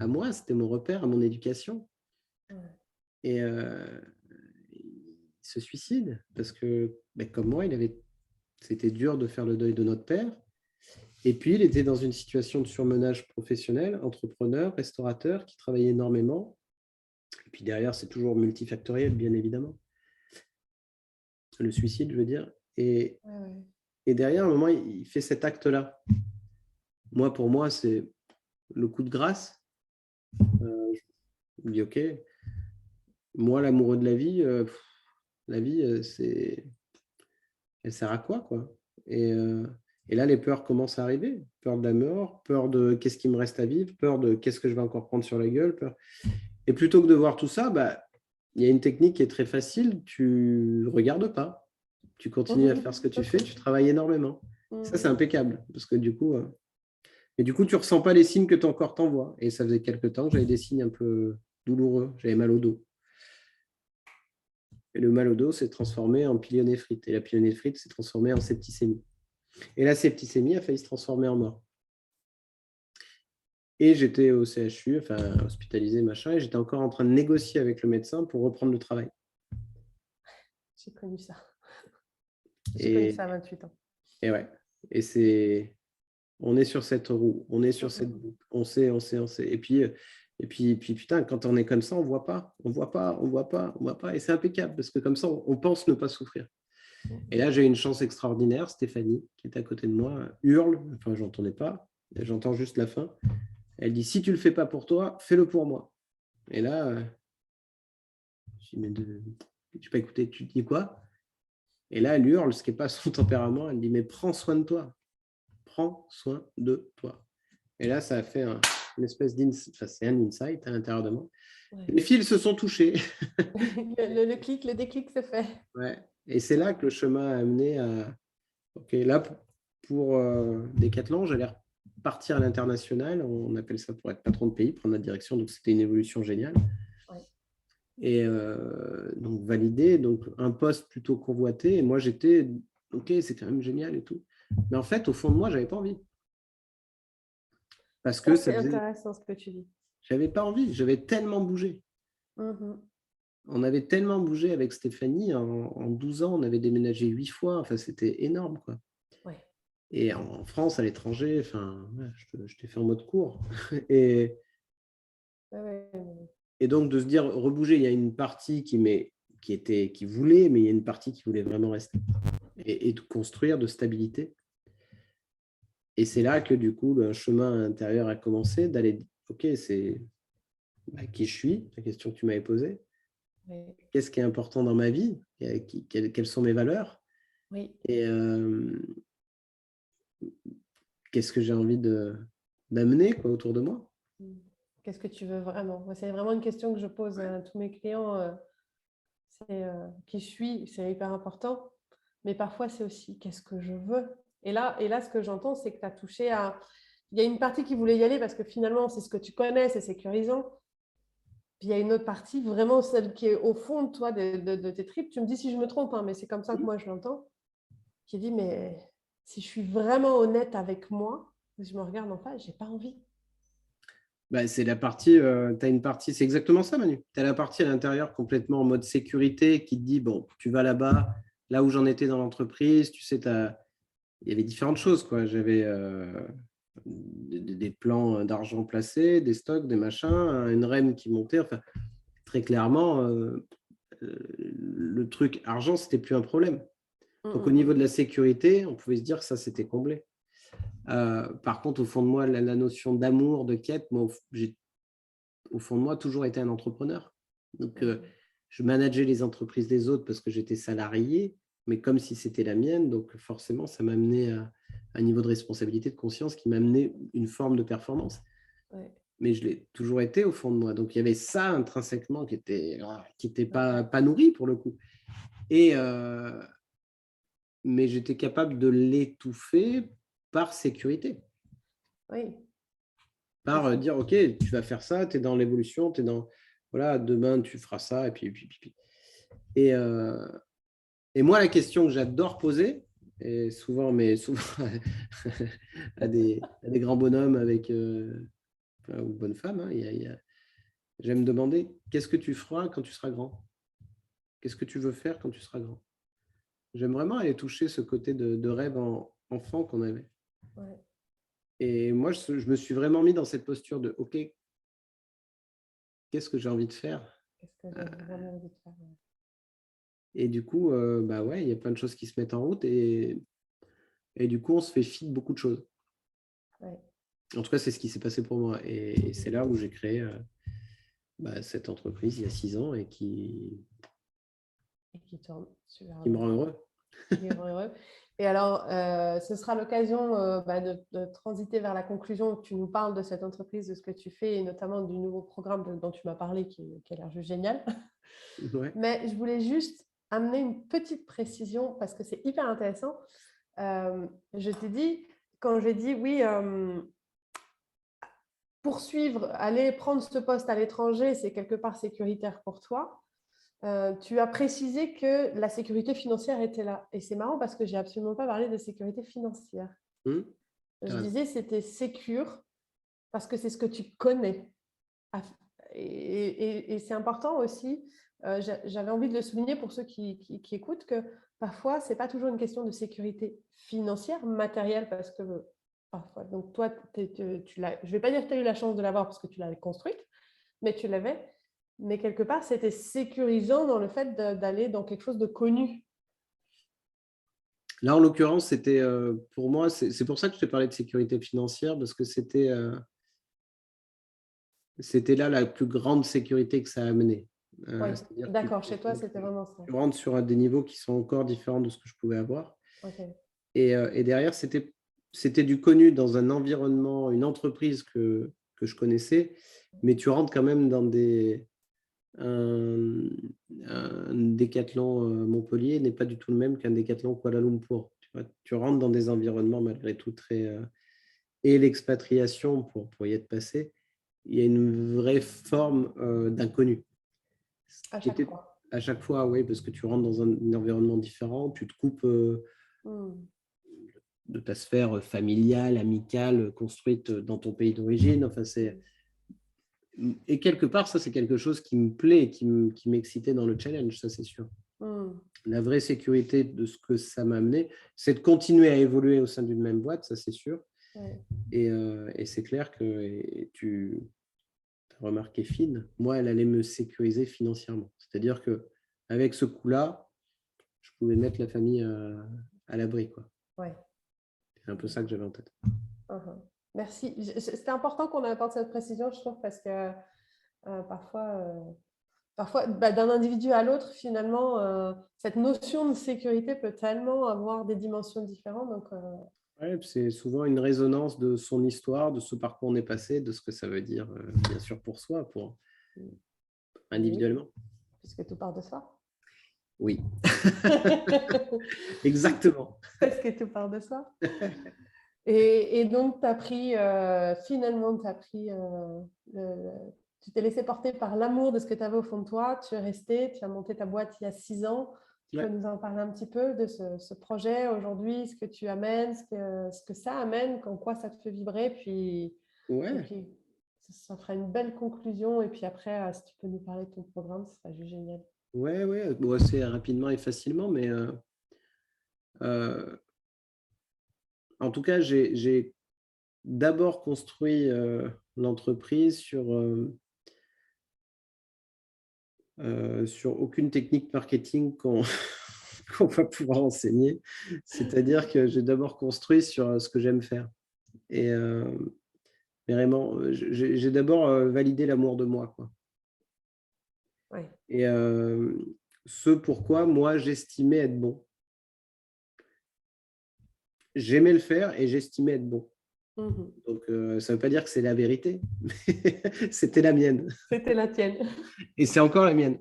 à moi, c'était mon repère, à mon éducation. Et il se suicide parce que, comme moi, c'était dur de faire le deuil de notre père. Et puis, il était dans une situation de surmenage professionnel, entrepreneur, restaurateur, qui travaillait énormément. Et puis derrière, c'est toujours multifactoriel, bien évidemment. Le suicide, je veux dire. Et derrière, à un moment, il fait cet acte-là. Moi, pour moi, c'est le coup de grâce. Je me dis, OK, moi, l'amoureux de la vie, elle sert à quoi, quoi? Et là, les peurs commencent à arriver. Peur de la mort, peur de qu'est-ce qui me reste à vivre, peur de qu'est-ce que je vais encore prendre sur la gueule. Et plutôt que de voir tout ça, il y a une technique qui est très facile. Tu ne regardes pas. Tu continues à faire ce que tu fais. Tu travailles énormément. Ça, c'est impeccable. Parce que du coup, tu ne ressens pas les signes que ton corps t'envoie. Et ça faisait quelques temps que j'avais des signes un peu douloureux. J'avais mal au dos. Et le mal au dos s'est transformé en pyélonéphrite. Et la pyélonéphrite s'est transformée en septicémie. Et la septicémie a failli se transformer en mort. Et j'étais au CHU, enfin hospitalisé, machin, et j'étais encore en train de négocier avec le médecin pour reprendre le travail. J'ai connu ça. J'ai connu ça à 28 ans. Et ouais. Et on est sur cette roue, on est sur cette boucle. On sait. Et puis, putain, quand on est comme ça, on voit pas. Et c'est impeccable parce que comme ça, on pense ne pas souffrir. Et là, j'ai une chance extraordinaire. Stéphanie, qui est à côté de moi, hurle. Enfin, je n'entendais pas. J'entends juste la fin. Elle dit, si tu ne le fais pas pour toi, fais-le pour moi. Et là, je dis, mais tu n'as pas écouté, tu dis quoi? Et là, elle hurle, ce qui n'est pas son tempérament. Elle dit, mais prends soin de toi. Prends soin de toi. Et là, ça a fait une espèce c'est un insight à l'intérieur de moi. Ouais. Les fils se sont touchés. le déclic se fait. Ouais. Et c'est là que le chemin a amené à... OK, là, pour Décathlon, j'allais partir à l'international. On appelle ça pour être patron de pays, prendre la direction. Donc, c'était une évolution géniale. Ouais. Et donc, validé. Donc, un poste plutôt convoité. Et moi, j'étais, OK, c'est quand même génial et tout. Mais en fait, au fond de moi, je n'avais pas envie. Parce que c'est intéressant ce que tu dis. J'avais pas envie. J'avais tellement bougé. On avait tellement bougé avec Stéphanie. En 12 ans, on avait déménagé 8 fois. Enfin, c'était énorme, quoi. Ouais. Et en France, à l'étranger, enfin, je t'ai fait en mode court. Et donc, de se dire, rebouger, il y a une partie qui voulait, mais il y a une partie qui voulait vraiment rester. Et de construire, de stabilité. Et c'est là que, du coup, le chemin intérieur a commencé, d'aller, OK, c'est qui je suis, la question que tu m'avais posée. Oui. Qu'est-ce qui est important dans ma vie, quelles sont mes valeurs Oui. et qu'est-ce que j'ai envie d'amener autour de moi. Qu'est-ce que tu veux vraiment? Moi, c'est vraiment une question que je pose à tous mes clients. C'est qui je suis, c'est hyper important. Mais parfois, c'est aussi qu'est-ce que je veux. Et là, ce que j'entends, c'est que tu as touché à… Il y a une partie qui voulait y aller parce que finalement, c'est ce que tu connais, c'est sécurisant. Puis il y a une autre partie, vraiment celle qui est au fond de toi, de tes tripes. Tu me dis si je me trompe, hein, mais c'est comme ça que moi je l'entends. Qui dit, mais si je suis vraiment honnête avec moi, je me regarde en face, j'ai pas envie. Bah, c'est la partie, tu as une partie, c'est exactement ça, Manu. Tu as la partie à l'intérieur complètement en mode sécurité qui te dit, bon, tu vas là-bas, là où j'en étais dans l'entreprise, tu sais, il y avait différentes choses, quoi. J'avais des plans d'argent placés, des stocks, des machins, une REM qui montait. Enfin, très clairement, le truc argent, c'était plus un problème. Donc, au niveau de la sécurité, on pouvait se dire que ça, c'était comblé. Par contre, au fond de moi, la notion d'amour, de quête, moi, j'ai au fond de moi toujours été un entrepreneur. Donc, je manageais les entreprises des autres parce que j'étais salarié, mais comme si c'était la mienne. Donc, forcément, ça m'a amené à un niveau de responsabilité, de conscience qui m'a amené une forme de performance. Ouais. Mais je l'ai toujours été au fond de moi. Donc, il y avait ça intrinsèquement qui était pas nourri pour le coup. Mais j'étais capable de l'étouffer par sécurité. Oui. Par dire, OK, tu vas faire ça, tu es dans l'évolution, tu es dans, voilà, demain, tu feras ça, et puis. Et moi, la question que j'adore poser, et souvent à des grands bonhommes avec, ou bonnes femmes, hein, j'aime demander, qu'est-ce que tu feras quand tu seras grand? Qu'est-ce que tu veux faire quand tu seras grand? J'aime vraiment aller toucher ce côté de rêve enfant qu'on avait. Ouais. Et moi, je me suis vraiment mis dans cette posture de, OK, qu'est-ce que j'ai envie de faire? Qu'est-ce que j'ai vraiment envie de faire? Et du coup, bah ouais, il y a plein de choses qui se mettent en route et du coup, on se fait fi de beaucoup de choses. Ouais. En tout cas, c'est ce qui s'est passé pour moi. Et c'est là où j'ai créé cette entreprise il y a 6 ans et qui tourne super me bien. rend heureux. Qui rend heureux. Et alors, ce sera l'occasion de transiter vers la conclusion. Tu nous parles de cette entreprise, de ce que tu fais, et notamment du nouveau programme dont tu m'as parlé, qui a l'air juste génial. Ouais. Mais je voulais juste amener une petite précision parce que c'est hyper intéressant. Je t'ai dit, quand j'ai dit oui, poursuivre, aller prendre ce poste à l'étranger, c'est quelque part sécuritaire pour toi. Tu as précisé que la sécurité financière était là. Et c'est marrant parce que j'ai absolument pas parlé de sécurité financière. Je disais c'était sécure parce que c'est ce que tu connais. Et c'est important aussi, j'avais envie de le souligner pour ceux qui écoutent, que parfois, ce n'est pas toujours une question de sécurité financière, matérielle, parce que parfois, donc toi, je ne vais pas dire que tu as eu la chance de l'avoir parce que tu l'avais construite, mais tu l'avais. Mais quelque part, c'était sécurisant dans le fait d'aller dans quelque chose de connu. Là, en l'occurrence, c'était pour moi, c'est pour ça que je te parlais de sécurité financière, parce que c'était là la plus grande sécurité que ça a amené. Oui, d'accord, chez toi, c'était vraiment ça. Tu rentres sur des niveaux qui sont encore différents de ce que je pouvais avoir. Okay. Et derrière, c'était du connu dans un environnement, une entreprise que je connaissais, mais tu rentres quand même dans un Décathlon Montpellier n'est pas du tout le même qu'un Décathlon Kuala Lumpur. Tu rentres dans des environnements malgré tout très… et l'expatriation pour y être passé, il y a une vraie forme d'inconnu. À chaque fois. À chaque fois, oui, parce que tu rentres dans un environnement différent, tu te coupes de ta sphère familiale, amicale, construite dans ton pays d'origine. Enfin, et quelque part, ça, c'est quelque chose qui me plaît et qui m'excitait dans le challenge, ça, c'est sûr. La vraie sécurité de ce que ça m'a amené, c'est de continuer à évoluer au sein d'une même boîte, ça, c'est sûr. Ouais. Et c'est clair que tu as remarqué Fine, moi, elle allait me sécuriser financièrement. C'est-à-dire qu'avec ce coup-là, je pouvais mettre la famille à l'abri, quoi. Ouais. C'est un peu ça que j'avais en tête. Merci. C'était important qu'on apporte cette précision, je trouve, parce que parfois, parfois, d'un individu à l'autre, finalement, cette notion de sécurité peut tellement avoir des dimensions différentes. Donc, Ouais, c'est souvent une résonance de son histoire, de ce par quoi on est passé, de ce que ça veut dire, bien sûr, pour soi, pour individuellement. puisque tout part de soi. Oui, exactement. Parce que tout part de soi. Et donc, finalement, tu t'es laissé porter par l'amour de ce que tu avais au fond de toi. Tu es resté, tu as monté ta boîte il y a 6 ans. Tu peux Ouais. nous en parler un petit peu de ce projet aujourd'hui, ce que tu amènes, ce que ça amène, en quoi ça te fait vibrer. Et Ouais, puis, ça fera une belle conclusion. Et puis après, si tu peux nous parler de ton programme, ce serait juste génial. ouais. Bon, assez rapidement et facilement, mais euh, en tout cas, j'ai d'abord construit l'entreprise sur aucune technique marketing qu'on va pouvoir enseigner. C'est-à-dire que j'ai d'abord construit sur ce que j'aime faire. Et vraiment, j'ai d'abord validé l'amour de moi, quoi. Ouais. Et ce pourquoi moi j'estimais être bon. J'aimais le faire et j'estimais être bon. Mhm. Donc ça ne veut pas dire que c'est la vérité, mais c'était la mienne. C'était la tienne. Et c'est encore la mienne.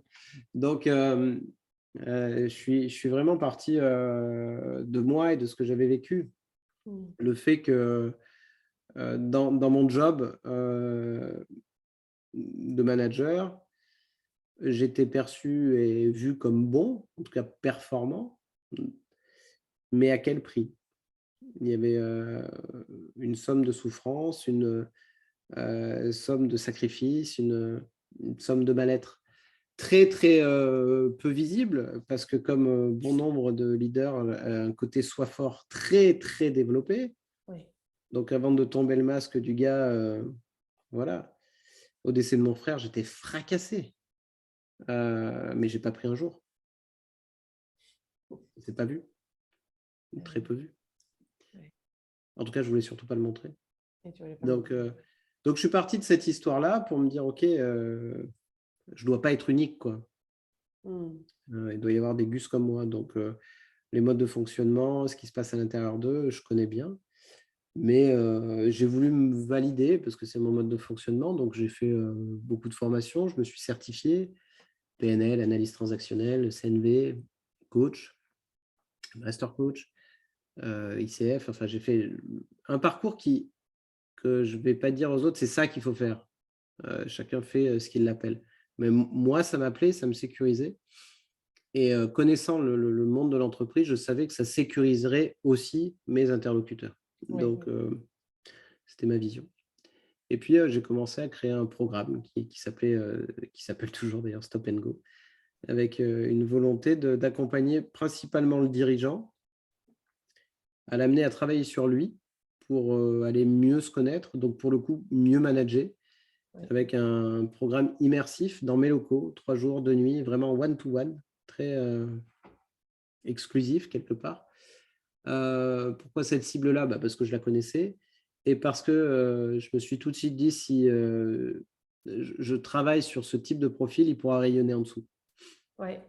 Donc je suis vraiment parti de moi et de ce que j'avais vécu. Mhm. Le fait que dans mon job de manager, j'étais perçu et vu comme bon, en tout cas performant, mais à quel prix? Il y avait une somme de souffrance, une somme de sacrifice, une somme de mal-être très, très peu visible, parce que comme bon nombre de leaders, un côté soi fort très, très développé. Oui. Donc avant de tomber le masque du gars, voilà, au décès de mon frère, j'étais fracassé. Mais j'ai pas pris un jour. C'est pas vu, très peu vu. Ouais. En tout cas, je voulais surtout pas le montrer. Et tu voulais pas Donc, montrer. donc je suis parti de cette histoire-là pour me dire, OK, je dois pas être unique, quoi. Mhm. Il doit y avoir des gus comme moi. Donc, les modes de fonctionnement, ce qui se passe à l'intérieur d'eux, je connais bien. Mais j'ai voulu me valider parce que c'est mon mode de fonctionnement. Donc, j'ai fait beaucoup de formations. Je me suis certifié PNL, analyse transactionnelle, CNV, coach, master coach, ICF. Enfin, j'ai fait un parcours que je ne vais pas dire aux autres, c'est ça qu'il faut faire. Chacun fait ce qu'il l'appelle. Mais moi, ça m'appelait, ça me sécurisait. Et connaissant le monde de l'entreprise, je savais que ça sécuriserait aussi mes interlocuteurs. Oui. Donc, c'était ma vision. Et puis, j'ai commencé à créer un programme qui s'appelle toujours d'ailleurs Stop and Go, avec une volonté d'accompagner principalement le dirigeant, à l'amener à travailler sur lui pour aller mieux se connaître, donc pour le coup, mieux manager, Oui. avec un programme immersif dans mes locaux, 3 jours, 2 nuits, vraiment one-to-one, très exclusif quelque part. Pourquoi cette cible-là? Parce que je la connaissais et parce que je me suis tout de suite dit, si je travaille sur ce type de profil, il pourra rayonner en dessous. Ouais.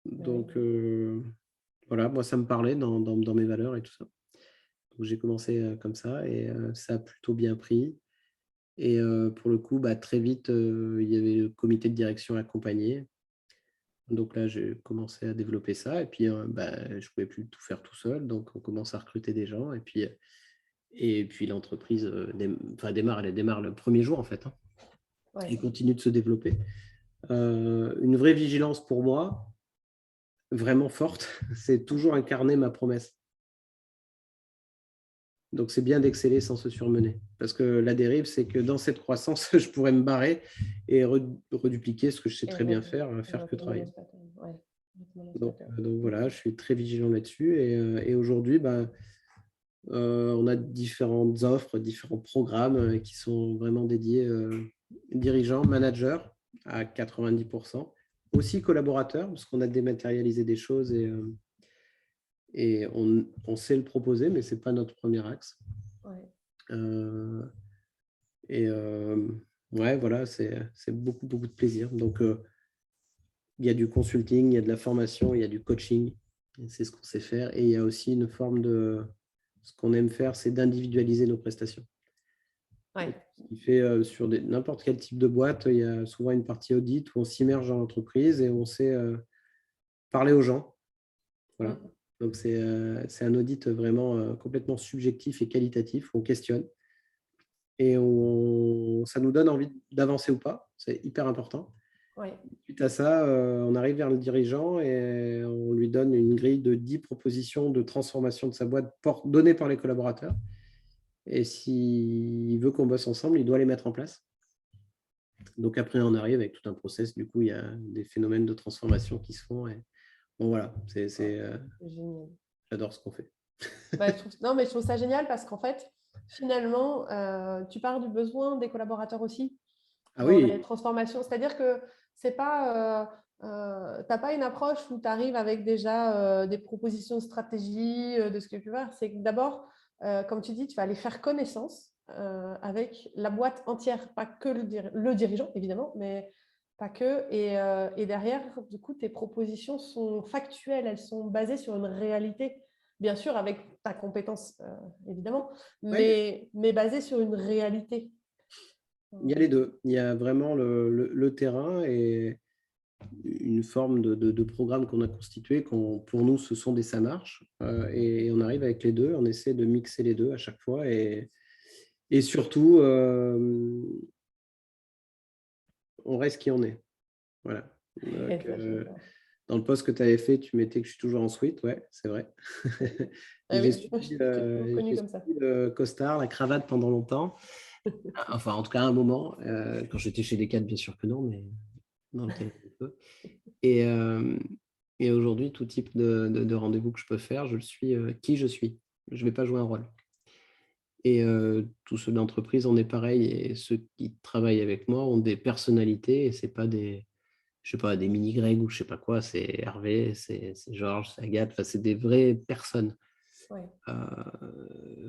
Donc, voilà, moi, ça me parlait dans mes valeurs et tout ça. Donc, j'ai commencé comme ça et ça a plutôt bien pris. Et pour le coup, très vite, il y avait le comité de direction accompagné. Donc là, j'ai commencé à développer ça et puis je ne pouvais plus tout faire tout seul. Donc, on commence à recruter des gens et puis l'entreprise démarre, elle démarre le premier jour en fait, hein, Ouais. et continue de se développer. Une vraie vigilance pour moi, vraiment forte, c'est toujours incarner ma promesse. Donc, c'est bien d'exceller sans se surmener. Parce que la dérive, c'est que dans cette croissance, je pourrais me barrer et redupliquer ce que je sais très bien faire que travailler. Ouais. Donc voilà, je suis très vigilant là-dessus. Et aujourd'hui, on a différentes offres, différents programmes qui sont vraiment dédiés dirigeants, managers à 90%, aussi collaborateurs, parce qu'on a dématérialisé des choses et on sait le proposer, mais ce n'est pas notre premier axe. Ouais. Et ouais, voilà, c'est beaucoup, beaucoup de plaisir. Donc, il y a du consulting, il y a de la formation, il y a du coaching. C'est ce qu'on sait faire. Et il y a aussi une forme de… Ce qu'on aime faire, c'est d'individualiser nos prestations. Ouais. Ce qui fait sur n'importe quel type de boîte, il y a souvent une partie audit où on s'immerge dans l'entreprise et on sait parler aux gens. Voilà. Donc, c'est un audit vraiment complètement subjectif et qualitatif. On questionne et ça nous donne envie d'avancer ou pas. C'est hyper important. Ouais. Suite à ça, on arrive vers le dirigeant et on lui donne une grille de 10 propositions de transformation de sa boîte données par les collaborateurs. Et s'il veut qu'on bosse ensemble, il doit les mettre en place. Donc après, on arrive avec tout un process. Du coup, il y a des phénomènes de transformation qui se font. Et bon, voilà, Génial. J'adore ce qu'on fait. Je trouve ça génial parce qu'en fait, finalement, tu pars du besoin des collaborateurs aussi Ah dans oui. les transformations. C'est-à-dire que c'est pas, t'as pas une approche où tu arrives avec déjà des propositions de stratégie, de ce que tu veux faire. C'est que d'abord, comme tu dis, tu vas aller faire connaissance avec la boîte entière, pas que le dirigeant, évidemment, mais pas que. Et derrière, du coup, tes propositions sont factuelles, elles sont basées sur une réalité. Bien sûr, avec ta compétence, évidemment, Ouais, mais basée sur une réalité. il y a les deux. Il y a vraiment le terrain et une forme de programme qu'on a constitué. Pour nous, ce sont des ça marche. Et on arrive avec les deux. On essaie de mixer les deux à chaque fois. Et surtout, on reste qui on est. Voilà. Donc, dans le post que tu avais fait, tu mettais que je suis toujours en sweat. Ouais, c'est vrai. J'ai suivi le costard, la cravate pendant longtemps. Enfin, en tout cas, à un moment. Quand j'étais chez Decathlon, bien sûr que non, mais dans lequel on peut. Et aujourd'hui, tout type de rendez-vous que je peux faire, je suis qui je suis. Je ne vais pas jouer un rôle. Et tous ceux d'entreprise, on est pareil. Et ceux qui travaillent avec moi ont des personnalités et ce n'est pas des mini-Greg ou je ne sais pas quoi. C'est Hervé, c'est Georges, c'est Agathe. Enfin, c'est des vraies personnes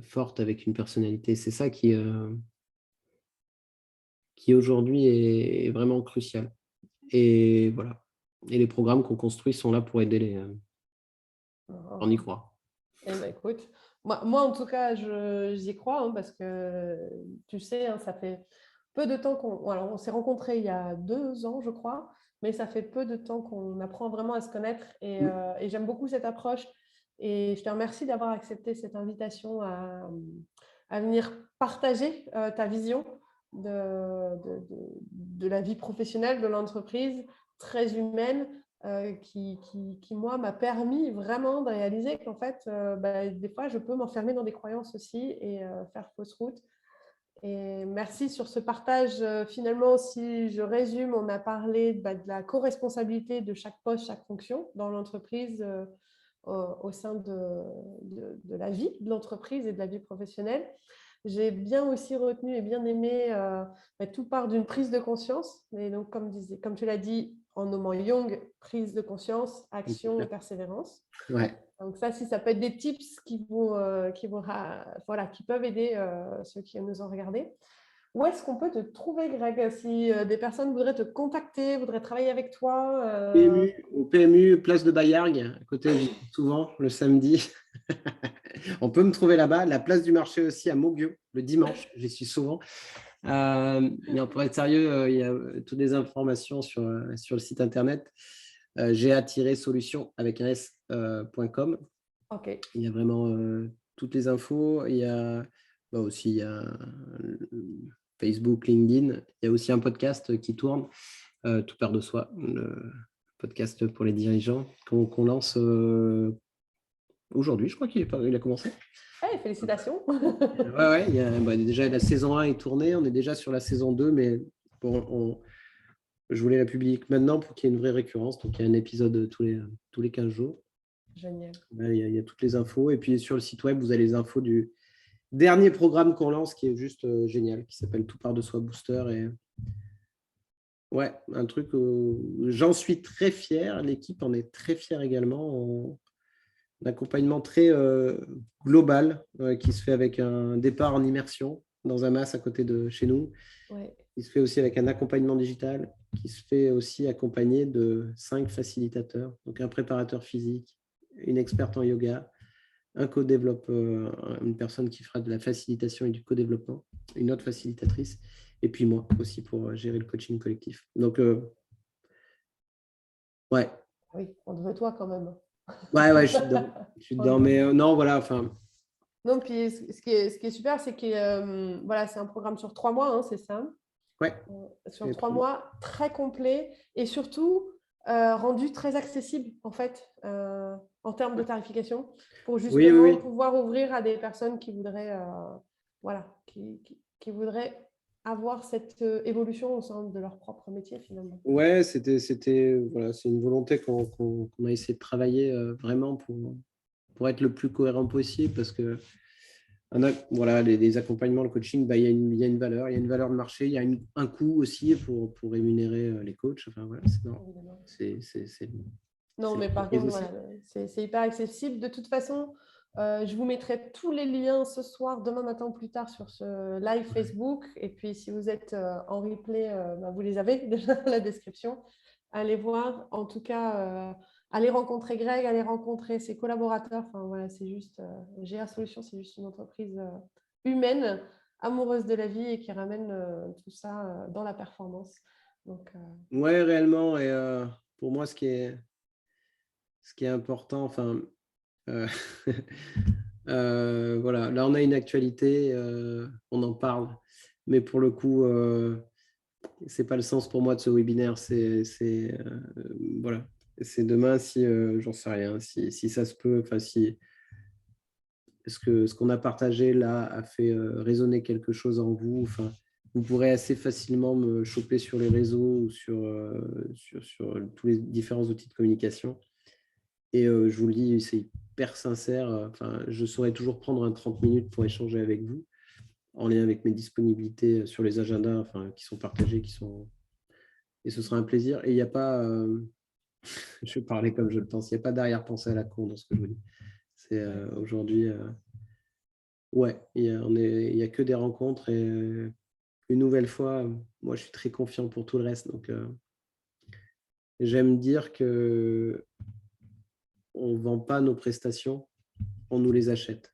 fortes avec une personnalité. C'est ça qui aujourd'hui est vraiment crucial. Et voilà. Et les programmes qu'on construit sont là pour aider on y croit. Eh ben, écoute, moi, en tout cas, j'y crois hein, parce que tu sais, hein, ça fait peu de temps on s'est rencontrés il y a 2 ans, je crois, mais ça fait peu de temps qu'on apprend vraiment à se connaître et j'aime beaucoup cette approche. Et je te remercie d'avoir accepté cette invitation à venir partager ta vision de la vie professionnelle, de l'entreprise, très humaine, qui, moi, m'a permis vraiment de réaliser qu'en fait, des fois, je peux m'enfermer dans des croyances aussi et faire fausse route. Et merci sur ce partage. Finalement, si je résume, on a parlé de la co-responsabilité de chaque poste, chaque fonction dans l'entreprise au sein de la vie de l'entreprise et de la vie professionnelle. J'ai bien aussi retenu et bien aimé tout part d'une prise de conscience. Et donc, comme tu l'as dit, en nommant Young, prise de conscience, action et persévérance. Ouais. Donc ça, si ça peut être des tips qui peuvent aider ceux qui nous ont regardés. Où est-ce qu'on peut te trouver, Greg, si des personnes voudraient te contacter, voudraient travailler avec toi Au PMU, place de Bayargues, à côté, j'y vais souvent le samedi. On peut me trouver là-bas. La place du marché aussi à Maugueux, le dimanche, j'y suis souvent. Mais pour être sérieux, il y a toutes les informations sur le site internet ga-solution avec un s.com. Ok. Il y a vraiment toutes les infos. Il y a aussi il y a Facebook, LinkedIn. Il y a aussi un podcast qui tourne, Tout part de soi, le podcast pour les dirigeants qu'on lance aujourd'hui. Je crois qu'il a commencé. Hey, félicitations. Ouais, il y a, déjà la saison 1 est tournée. On est déjà sur la saison 2, mais bon, je voulais la publier maintenant pour qu'il y ait une vraie récurrence. Donc, il y a un épisode tous les 15 jours. Génial. Il y a toutes les infos. Et puis, sur le site web, vous avez les infos du dernier programme qu'on lance qui est juste génial, qui s'appelle Tout part de soi Booster. Et ouais, un truc j'en suis très fier. L'équipe en est très fière également. Un accompagnement très global qui se fait avec un départ en immersion dans un MAS à côté de chez nous. Ouais. Il se fait aussi avec un accompagnement digital qui se fait aussi accompagner de 5 facilitateurs, donc un préparateur physique, une experte en yoga, un co-développeur, une personne qui fera de la facilitation et du co-développement, une autre facilitatrice, et puis moi aussi pour gérer le coaching collectif. Donc, ouais. Oui, on te veut toi quand même. Ouais, je suis dedans. Je suis dedans, mais non, voilà, enfin. Non, puis ce qui est super, c'est que voilà, c'est un programme sur 3 mois, hein, c'est ça. Ouais. Sur 3 mois, très complet et surtout rendu très accessible en fait en termes de tarification pour justement pouvoir ouvrir à des personnes qui voudraient voilà, qui voudraient avoir cette évolution au sein de leur propre métier finalement. Ouais, voilà, c'est une volonté qu'on a essayé de travailler vraiment pour être le plus cohérent possible parce que voilà, les accompagnements, le coaching, il y a une valeur, il y a une valeur de marché, il y a un coût aussi pour rémunérer les coachs. Enfin, voilà, non, mais par contre, voilà, c'est hyper accessible. De toute façon, je vous mettrai tous les liens ce soir, demain matin ou plus tard sur ce live Facebook. Et puis, si vous êtes en replay, vous les avez déjà dans la description. Allez voir. En tout cas, allez rencontrer Greg, allez rencontrer ses collaborateurs. Enfin, voilà, c'est juste GA Solutions, c'est juste une entreprise humaine, amoureuse de la vie et qui ramène tout ça dans la performance. Donc, ouais, réellement. Et pour moi, ce qui est important, enfin, voilà, là, on a une actualité, on en parle, mais pour le coup, c'est pas le sens pour moi de ce webinaire. Voilà, c'est demain si j'en sais rien, si ça se peut, enfin si ce qu'on a partagé là a fait résonner quelque chose en vous. Enfin, vous pourrez assez facilement me choper sur les réseaux ou sur tous les différents outils de communication. Et je vous le dis, c'est hyper sincère. Enfin, je saurais toujours prendre 30 minutes pour échanger avec vous, en lien avec mes disponibilités sur les agendas, enfin, qui sont partagés, et ce sera un plaisir. Et il n'y a pas, je vais parler comme je le pense, il n'y a pas d'arrière-pensée à la con dans ce que je vous dis. C'est aujourd'hui, ouais, il n'y a que des rencontres et une nouvelle fois, moi, je suis très confiant pour tout le reste. Donc, j'aime dire que on ne vend pas nos prestations, on nous les achète.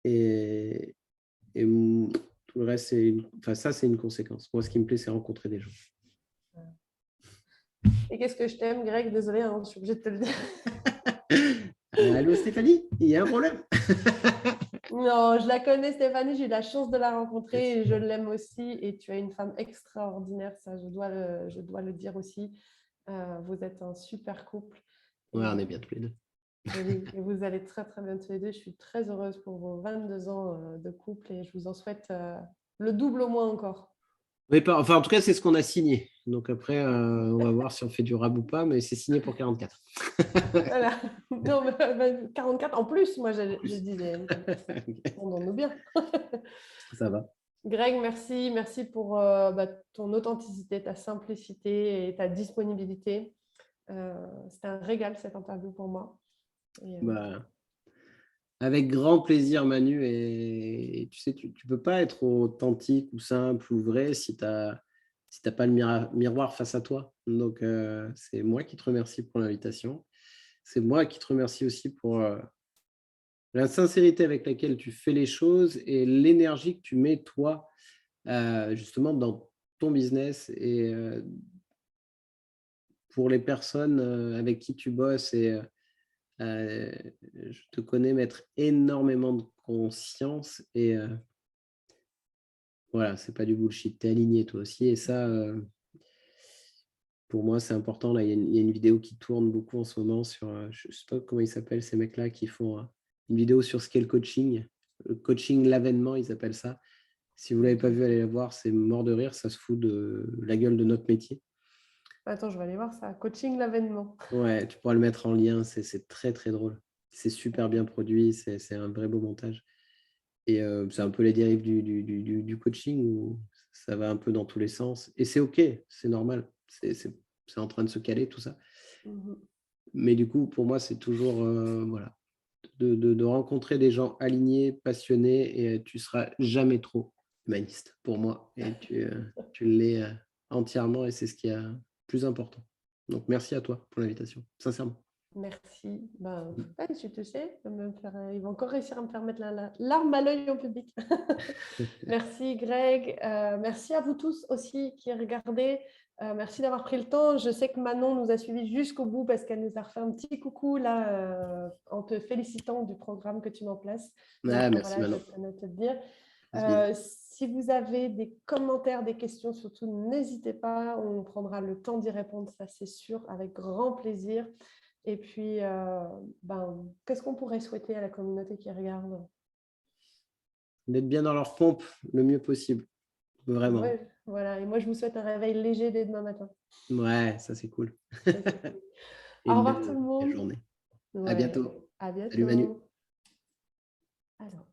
Et tout le reste, ça, c'est une conséquence. Moi, ce qui me plaît, c'est rencontrer des gens. Et qu'est-ce que je t'aime, Greg? Désolée, hein, je suis obligée de te le dire. Allô, Stéphanie? Il y a un problème? Non, je la connais, Stéphanie. J'ai eu la chance de la rencontrer et je l'aime aussi. Et tu es une femme extraordinaire, ça, je dois le dire aussi. Vous êtes un super couple. Ouais, on est bien tous les deux. Et oui, et vous allez très, très bien tous les deux. Je suis très heureuse pour vos 22 ans de couple et je vous en souhaite le double au moins encore. Oui, enfin, en tout cas, c'est ce qu'on a signé. Donc après, on va voir si on fait durable ou pas, mais c'est signé pour 44. Voilà. Non, mais 44 en plus, moi, je disais. Entendons-nous bien. Ça va. Greg, merci. Merci pour ton authenticité, ta simplicité et ta disponibilité. C'était un régal cette interview pour moi. Et, avec grand plaisir, Manu. Et tu sais, tu ne peux pas être authentique ou simple ou vrai si tu n'as pas le miroir face à toi. Donc, c'est moi qui te remercie pour l'invitation. C'est moi qui te remercie aussi pour la sincérité avec laquelle tu fais les choses et l'énergie que tu mets, toi, justement, dans ton business et pour les personnes avec qui tu bosses. Et je te connais mettre énormément de conscience et voilà, c'est pas du bullshit. Tu es aligné toi aussi. Et ça, pour moi, c'est important. Là, il y a une vidéo qui tourne beaucoup en ce moment sur, je ne sais pas comment ils s'appellent, ces mecs-là qui font une vidéo sur ce qu'est le coaching. Le coaching, l'avènement, ils appellent ça. Si vous ne l'avez pas vu, allez la voir. C'est mort de rire. Ça se fout de la gueule de notre métier. attends, je vais aller voir ça. Coaching l'avènement. Ouais, tu pourras le mettre en lien. C'est très, très drôle. C'est super bien produit. C'est un vrai beau montage. Et c'est un peu les dérives du coaching où ça va un peu dans tous les sens. Et c'est OK, c'est normal. C'est en train de se caler, tout ça. Mais du coup, pour moi, c'est toujours voilà, de rencontrer des gens alignés, passionnés, et tu ne seras jamais trop humaniste pour moi. Et tu l'es entièrement et c'est ce qui est plus important. Donc, merci à toi pour l'invitation, sincèrement. Merci. Ben, ouais, tu sais, ils vont encore réussir à me faire mettre la larme à l'œil en public. Merci Greg. Merci à vous tous aussi qui regardez. Merci d'avoir pris le temps. Je sais que Manon nous a suivis jusqu'au bout parce qu'elle nous a refait un petit coucou là en te félicitant du programme que tu mets en place. Donc, Merci voilà, Manon. je tenais à te le dire. Bisous. Si vous avez des commentaires, des questions, surtout n'hésitez pas. On prendra le temps d'y répondre, ça c'est sûr, avec grand plaisir. Et puis, qu'est-ce qu'on pourrait souhaiter à la communauté qui regarde? D'être bien dans leur pompe le mieux possible. Vraiment. Ouais, voilà. Et moi, je vous souhaite un réveil léger dès demain matin. Ouais, ça c'est cool. Ça, c'est cool. Et Au une revoir tout le belle monde. journée. À Ouais, bientôt. à Salut Manu. bientôt. Alors.